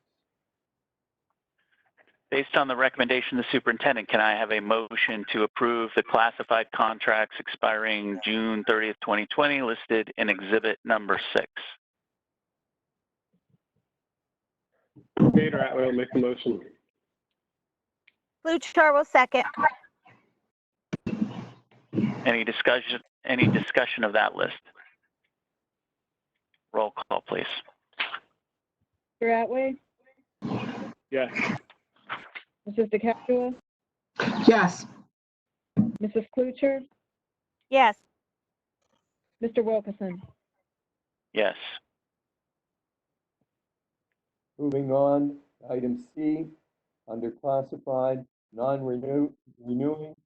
Based on the recommendation of the superintendent, can I have a motion to approve the classified contracts expiring June 30th, 2020, listed in Exhibit number 6? Peter Atwell will make the motion. Kluchar will second. Any discussion of that list? Roll call, please. Mr. Atway, Yes. Mrs. DeCapua, Yes. Mrs. Klucher, Yes. Mr. Wilkerson. Yes. Moving on, item C, under classified, non-renewing,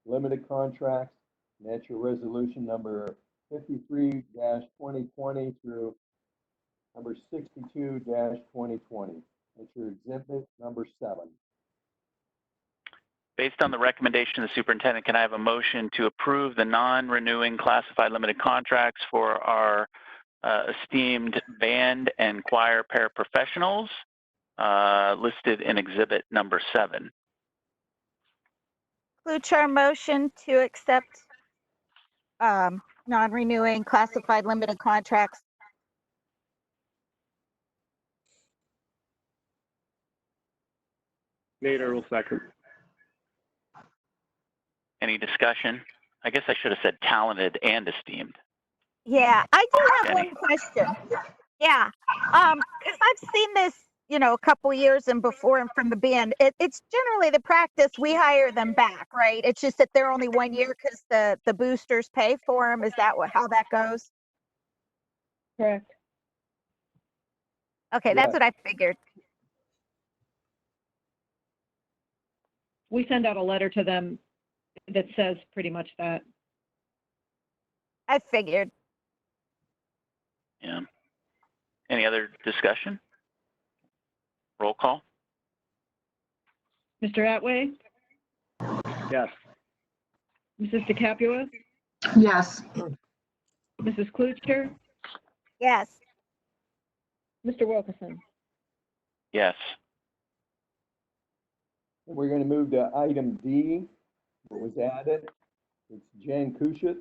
limited contracts, and that's your resolution number 53-2020 through number 62-2020. That's your exhibit number 7. Based on the recommendation of the superintendent, can I have a motion to approve the non-renewing classified limited contracts for our esteemed band and choir paraprofessionals listed in Exhibit number 7? Kluchar motion to accept non-renewing classified limited contracts. Nader will second. Any discussion? I guess I should have said talented and esteemed. Yeah, I do have Jenny. one question. Yeah, because I've seen this, a couple years and before and from the band. It's generally the practice we hire them back, right? It's just that they're only 1 year because the boosters pay for them. Is that how that goes? Correct. Okay, that's what I figured. We send out a letter to them that says pretty much that. I figured. Yeah. Any other discussion? Roll call. Mr. Atway, Yes. Mrs. DeCapua, Yes. Mrs. Klucher, Yes. Mr. Wilkerson. Yes. We're going to move to item D, what was added. It's Jen Kusick.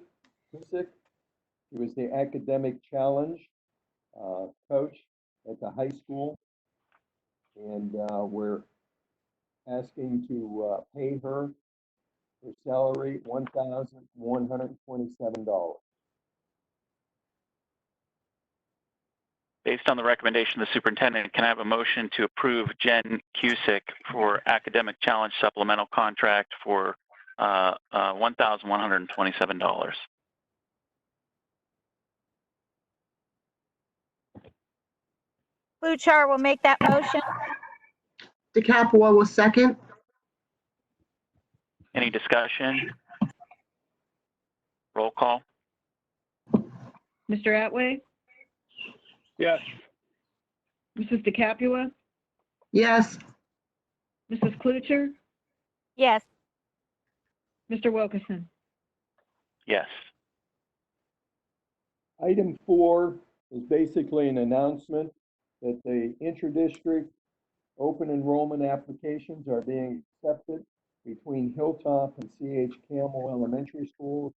She was the academic challenge coach at the high school. And we're asking to pay her salary, $1,127. Based on the recommendation of the superintendent, can I have a motion to approve Jen Cusick for academic challenge supplemental contract for $1,127? Kluchar will make that motion. DeCapua will second. Any discussion? Roll call. Mr. Atway, Yes. Mrs. DeCapua, Yes. Mrs. Klucher, Yes. Mr. Wilkerson. Yes. Item 4 is basically an announcement that the intra-district open enrollment applications are being accepted between Hilltop and C.H. Campbell Elementary Schools.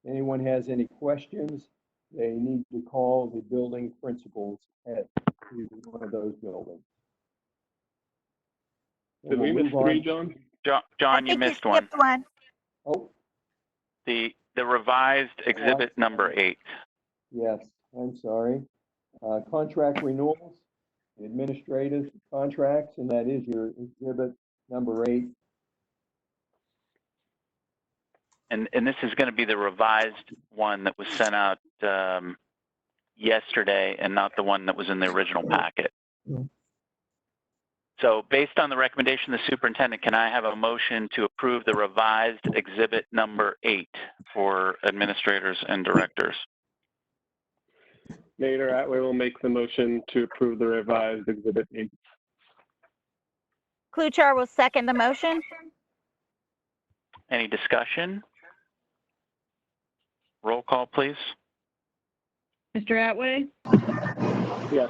If anyone has any questions, they need to call the building principals at either one of those buildings. Did we We'll miss move 3, on. John? I John, you think you missed one. skipped one. Oh, The revised exhibit number 8. yes, I'm sorry. Contract renewals, administrative contracts, and that is your exhibit number 8. And this is going to be the revised one that was sent out yesterday and not the one that was in the original packet. So based on the recommendation of the superintendent, can I have a motion to approve the revised exhibit number 8 for administrators and directors? Mayor Atway will make the motion to approve the revised exhibit 8. Kluchar will second the motion. Any discussion? Roll call, please. Mr. Atway, Yes.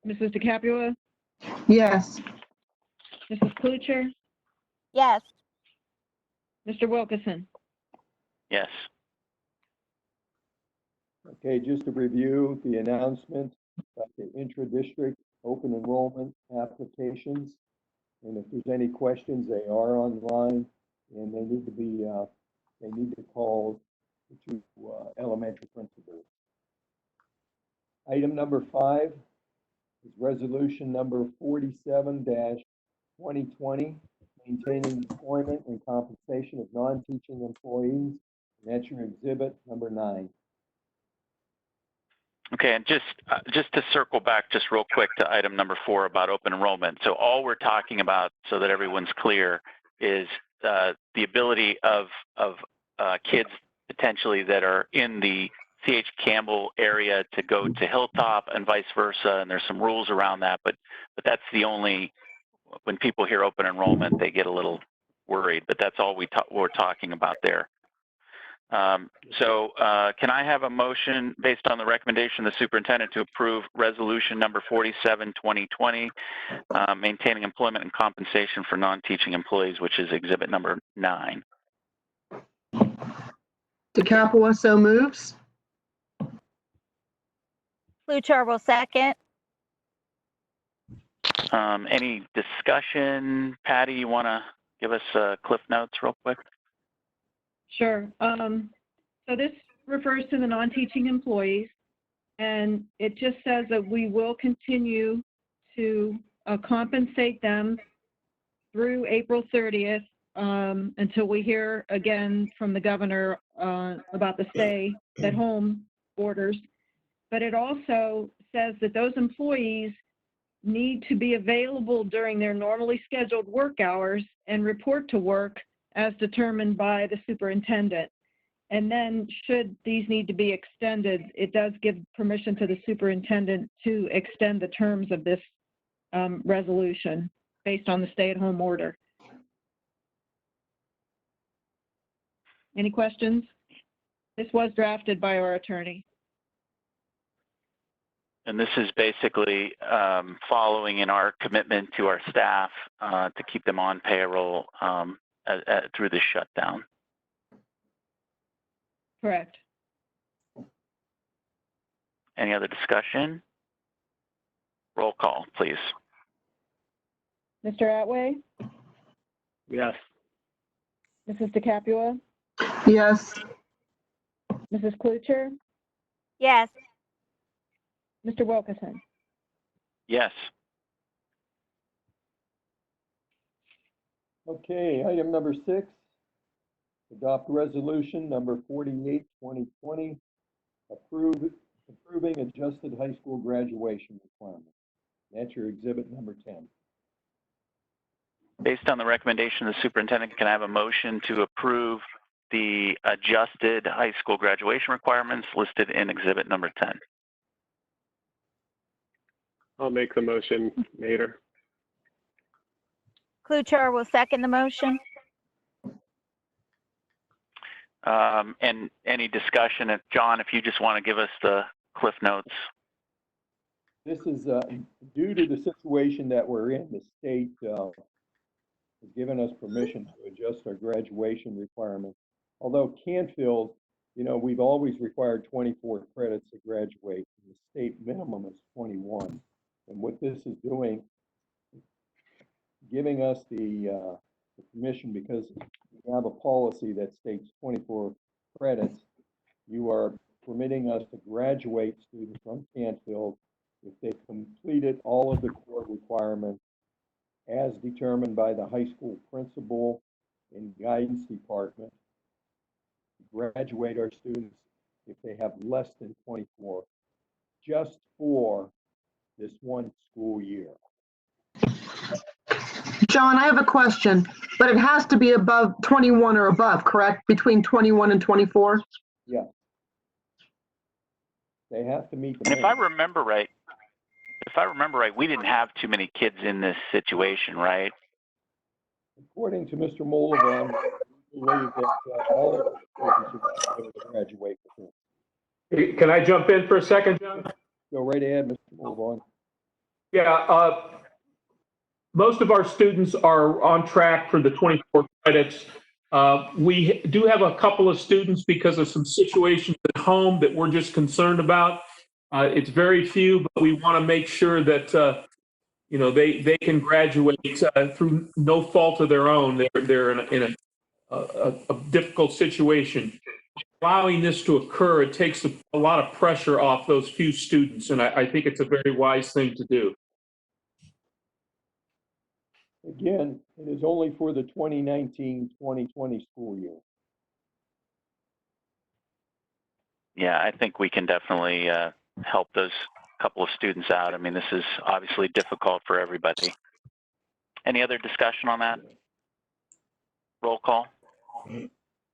Mrs. DeCapua, Yes. Mrs. Klucher, Yes. Mr. Wilkerson. Yes. Okay, just to review the announcement about the intra-district open enrollment applications. And if there's any questions, they are online and they need to be, they need to call the 2 elementary principals. Item number 5 is resolution number 47-2020, maintaining employment and compensation of non-teaching employees. And that's your exhibit number 9. Okay, and just to circle back just real quick to item number 4 about open enrollment. So all we're talking about, so that everyone's clear, is the ability of kids potentially that are in the C.H. Campbell area to go to Hilltop and vice versa, and there's some rules around that, but that's the only, when people hear open enrollment, they get a little worried, but that's all we're talking about there. So can I have a motion based on the recommendation of the superintendent to approve resolution number 47-2020, maintaining employment and compensation for non-teaching employees, which is exhibit number 9? DeCapua so moves. Kluchar will second. Any discussion? Patty, you want to give us Cliff Notes real quick? Sure. So this refers to the non-teaching employees, and it just says that we will continue to compensate them through April 30th until we hear again from the governor about the stay-at-home orders. But it also says that those employees need to be available during their normally scheduled work hours and report to work as determined by the superintendent. And then should these need to be extended, it does give permission to the superintendent to extend the terms of this resolution based on the stay-at-home order. Any questions? This was drafted by our attorney. And this is basically following in our commitment to our staff to keep them on payroll through this shutdown. Correct. Any other discussion? Roll call, please. Mr. Atway, Yes. Mrs. DeCapua, Yes. Mrs. Klucher, Yes. Mr. Wilkerson. Yes. Okay, item number 6, adopt resolution number 48-2020, approve approving adjusted high school graduation requirements. That's your exhibit number 10. Based on the recommendation of the superintendent, can I have a motion to approve the adjusted high school graduation requirements listed in exhibit number 10? I'll make the motion, Mater. Kluchar will second the motion. And any discussion, if John, if you just want to give us the cliff notes. This is due to the situation that we're in. The state has given us permission to adjust our graduation requirements. Although Canfield, you know, we've always required 24 credits to graduate. The state minimum is 21. And what this is doing, giving us the permission, because we have a policy that states 24 credits, you are permitting us to graduate students from Canfield if they completed all of the core requirements as determined by the high school principal and guidance department. Graduate our students if they have less than 24, just for this one school year. John, I have a question, but it has to be above 21 or above, correct? Between 21 and 24? Yeah. They have to meet the And if I minimum. remember right, we didn't have too many kids in this situation, right? According to Mr. Moldovan, we believe that all of the students are going to be able to graduate with him. Can I jump in for a second, John? Go right ahead, Mr. Moldovan. Yeah, most of our students are on track for the 24 credits. We do have a couple of students because of some situations at home that we're just concerned about. It's very few, but we want to make sure that you know, they can graduate through no fault of their own. They're in a difficult situation. Allowing this to occur, it takes a lot of pressure off those few students, and I think it's a very wise thing to do. Again, it is only for the 2019-2020 school year. Yeah, I think we can definitely help those couple of students out. I mean, this is obviously difficult for everybody. Any other discussion on that? Roll call.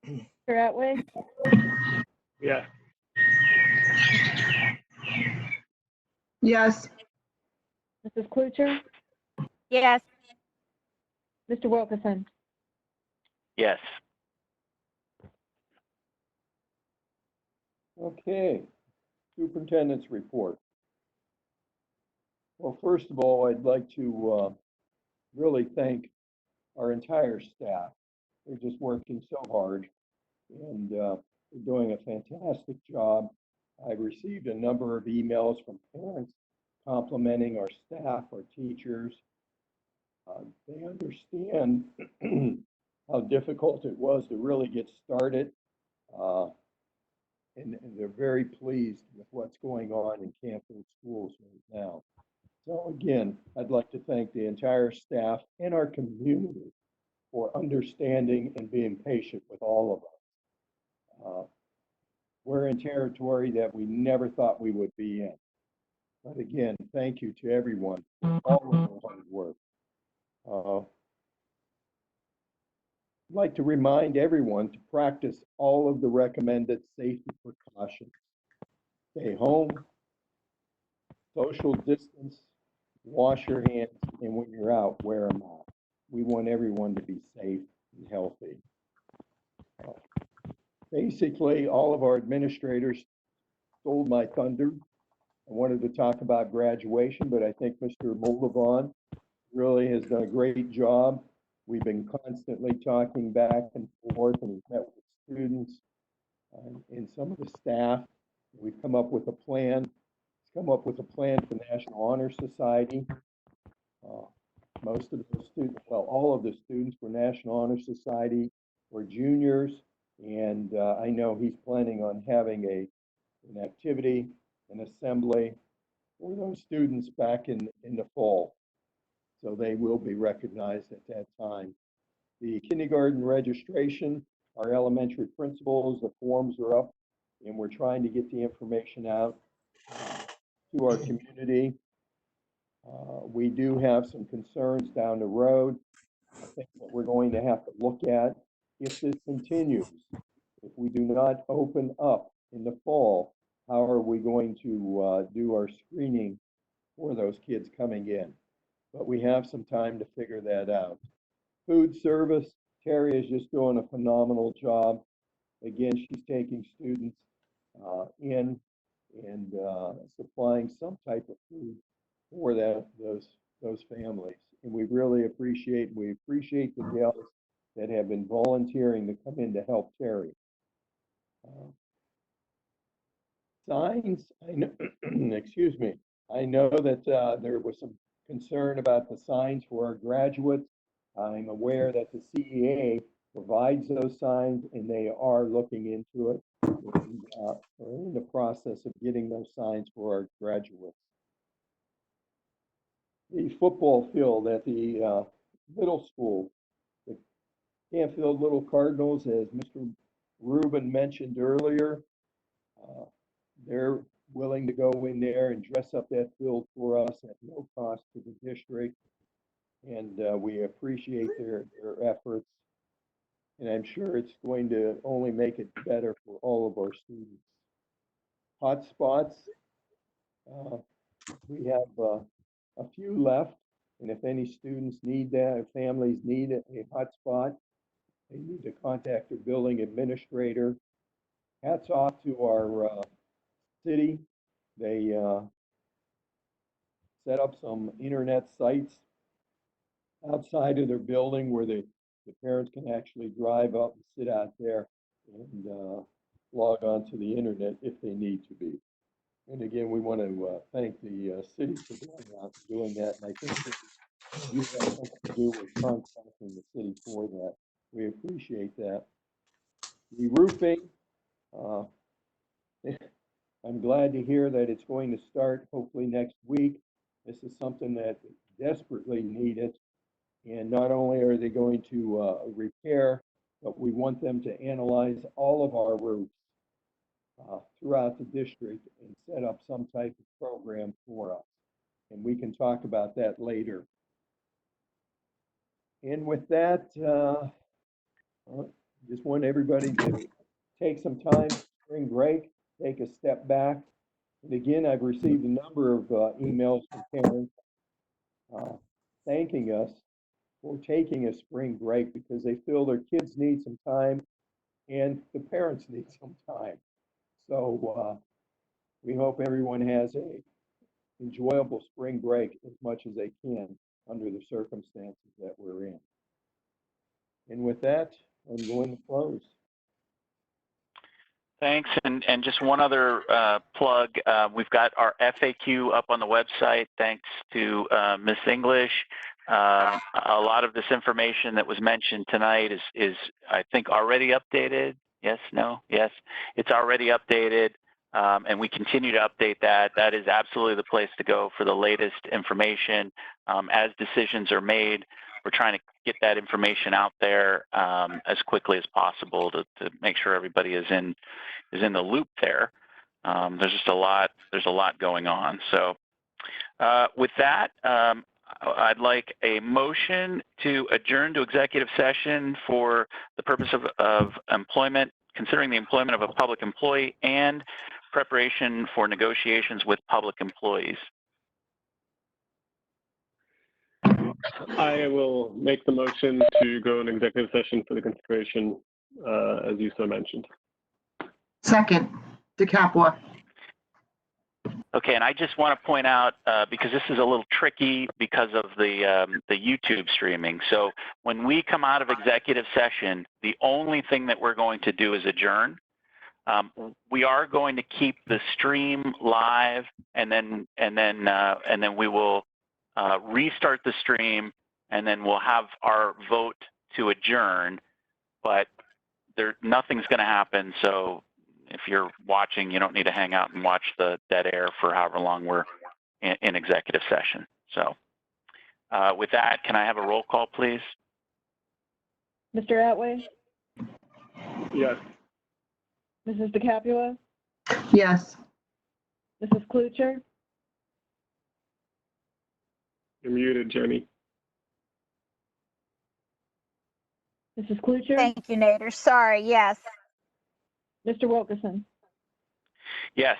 Mr. Atway, Yeah. Yes. Mrs. Klucher, Yes. Mr. Wilkerson. Yes. Okay, superintendent's report. Well, first of all, I'd like to really thank our entire staff. They're just working so hard, and they're doing a fantastic job. I've received a number of emails from parents complimenting our staff, our teachers. They understand how difficult it was to really get started, and they're very pleased with what's going on in Canfield schools right now. So again, I'd like to thank the entire staff and our community for understanding and being patient with all of us. We're in territory that we never thought we would be in. But again, thank you to everyone for all of their hard work. I'd like to remind everyone to practice all of the recommended safety precautions. Stay home, social distance, wash your hands, and when you're out, wear a mask. We want everyone to be safe and healthy. Basically, all of our administrators stole my thunder. I wanted to talk about graduation, but I think Mr. Moldovan really has done a great job. We've been constantly talking back and forth, and we've met with students and some of the staff. We've come up with a plan. Come up with a plan for National Honor Society. Most of the students, well, all of the students for National Honor Society were juniors, and I know he's planning on having an activity, an assembly for those students back in the fall. So they will be recognized at that time. The kindergarten registration, our elementary principals, the forms are up, and we're trying to get the information out. to our community. We do have some concerns down the road, things that we're going to have to look at if this continues. If we do not open up in the fall, how are we going to do our screening for those kids coming in? But we have some time to figure that out. Food service, Terry is just doing a phenomenal job. Again, she's taking students in and supplying some type of food for those families. And we really appreciate the gals that have been volunteering to come in to help Terry. Signs, I know, excuse me, I know that there was some concern about the signs for our graduates. I'm aware that the CEA provides those signs and they are looking into it. And, we're in the process of getting those signs for our graduates. The football field at the middle school, the Canfield Little Cardinals, as Mr. Rubin mentioned earlier, they're willing to go in there and dress up that field for us at no cost to the district. And we appreciate their efforts. And I'm sure it's going to only make it better for all of our students. Hot spots, we have a few left. And if any students need that, if families need a hot spot, they need to contact their building administrator. Hats off to our city. They set up some internet sites outside of their building where the parents can actually drive up and sit out there and log on to the internet if they need to be. And again, we want to thank the city for doing that. And I think you have something to do with contacting the city for that. We appreciate that. The roofing, I'm glad to hear that it's going to start hopefully next week. This is something that desperately needed. And not only are they going to repair, but we want them to analyze all of our roofs throughout the district and set up some type of program for us. And we can talk about that later. And with that, just want everybody to take some time, spring break, take a step back. And again, I've received a number of emails from parents thanking us for taking a spring break because they feel their kids need some time and the parents need some time. So we hope everyone has a enjoyable spring break as much as they can under the circumstances that we're in. And with that, I'm going to close. Thanks. And just one other plug. We've got our FAQ up on the website. Thanks to Ms. English. A lot of this information that was mentioned tonight is I think, already updated. Yes, no, yes. It's already updated, and we continue to update that. That is absolutely the place to go for the latest information. As decisions are made, we're trying to get that information out there as quickly as possible to make sure everybody is in the loop there. There's just a lot going on. So with that, I'd like a motion to adjourn to executive session for the purpose of employment, considering the employment of a public employee and preparation for negotiations with public employees. I will make the motion to go in executive session for the consideration, as you so mentioned. Second, DeCapua. Okay, and I just want to point out, because this is a little tricky because of the YouTube streaming. So when we come out of executive session, the only thing that we're going to do is adjourn. We are going to keep the stream live, and then we will restart the stream, and then we'll have our vote to adjourn. But nothing's going to happen. So if you're watching, you don't need to hang out and watch the dead air for however long we're in executive session. So with that, can I have a roll call, please? Mr. Atway? Yes. Mrs. DeCapua? Yes. Mrs. Klucher, You're muted, Jenny. Mrs. Klucher, Thank you, Nader. Sorry, yes. Mr. Wilkerson. Yes.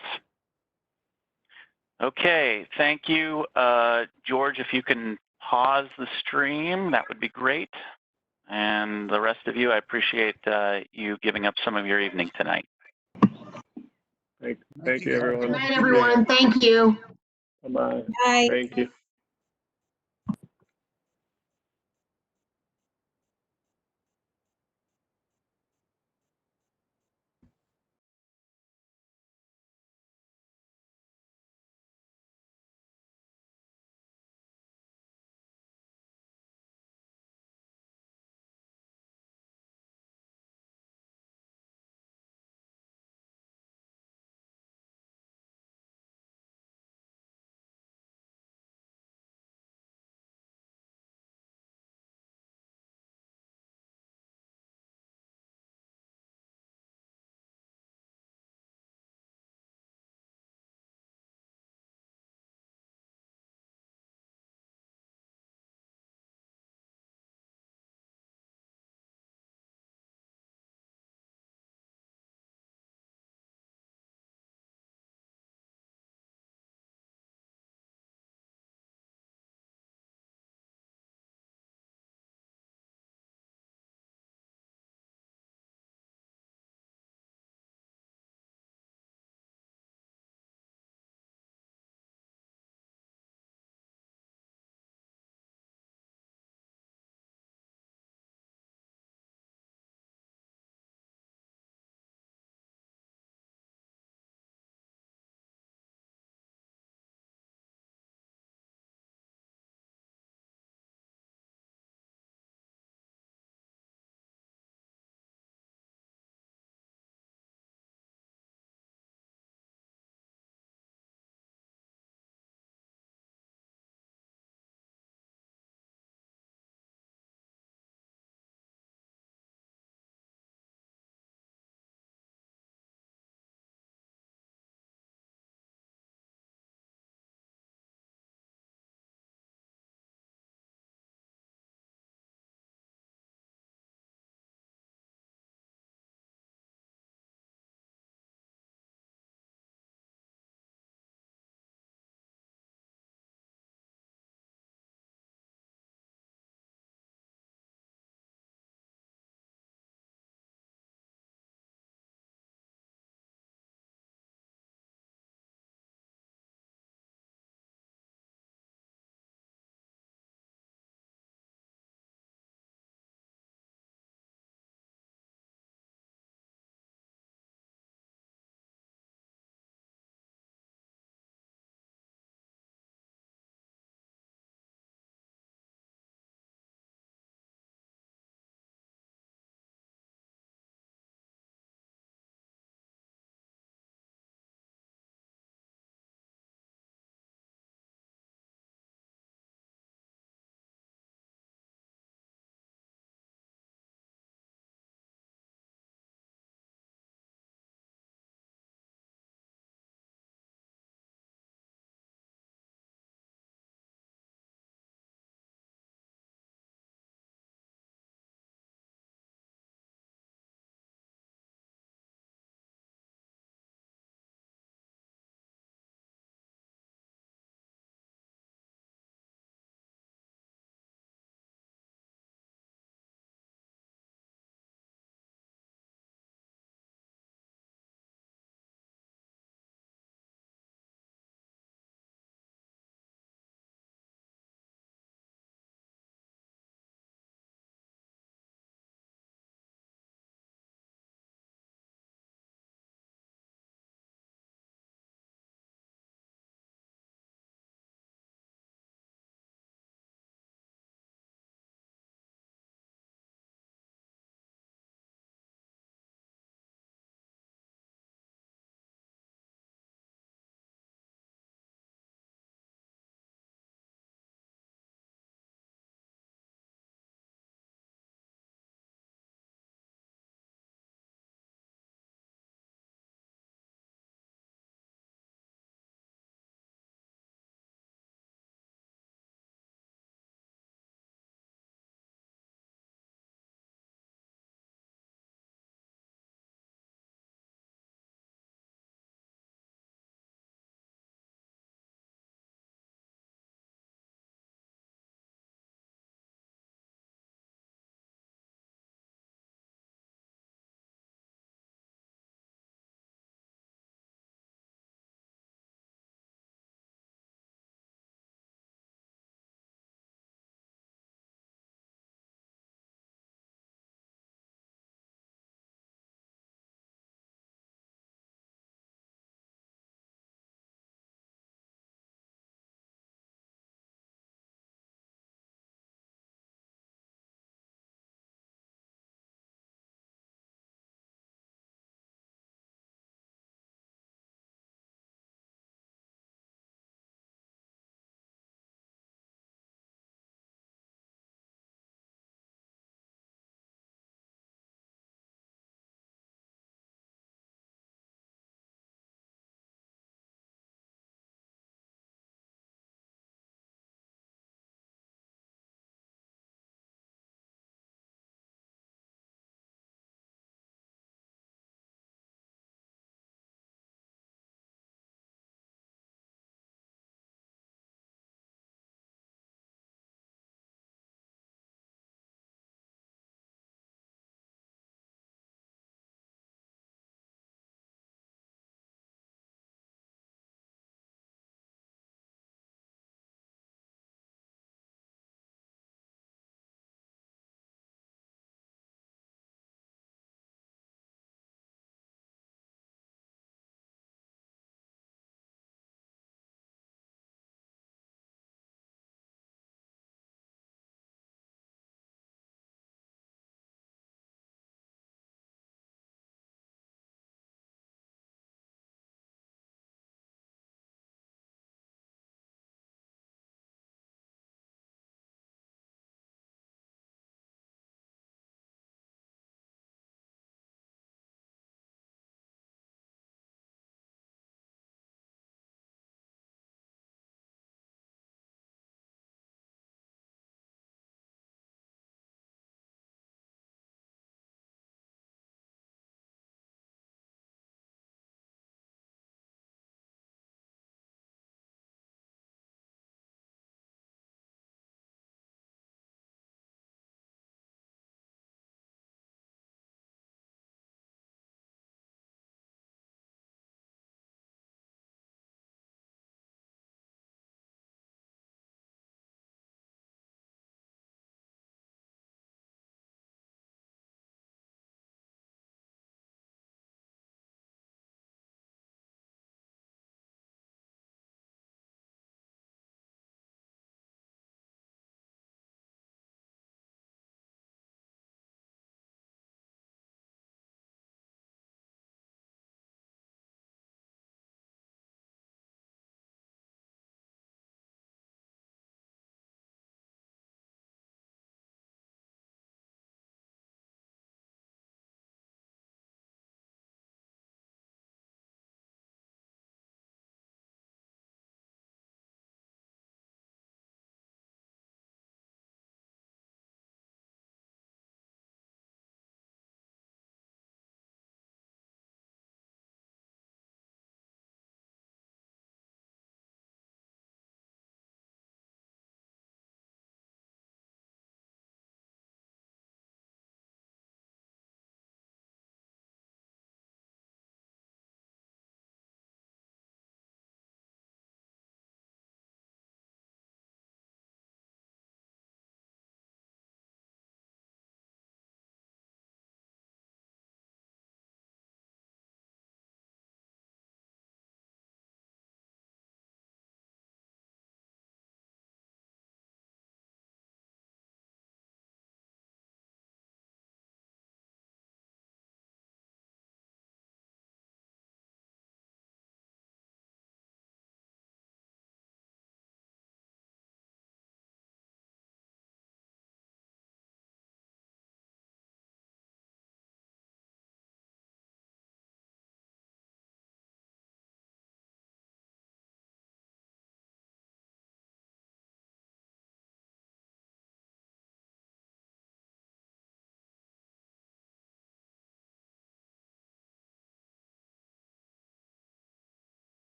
Okay, thank you. George, if you can pause the stream, that would be great. And the rest of you, I appreciate you giving up some of your evening tonight. Thank you, everyone. Good night, everyone. Thank you. Bye-bye. Bye. Thank you.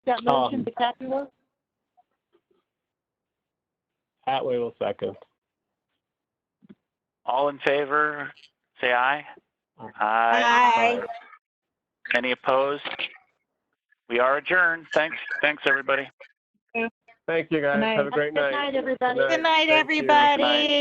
That motion to Capulo? Hathaway will second. All in favor, say aye. Aye. Any opposed? We are adjourned. Thanks, everybody. Thank you, guys. Good night. Have a great night. Good night, everybody. Good night, Thank you. everybody.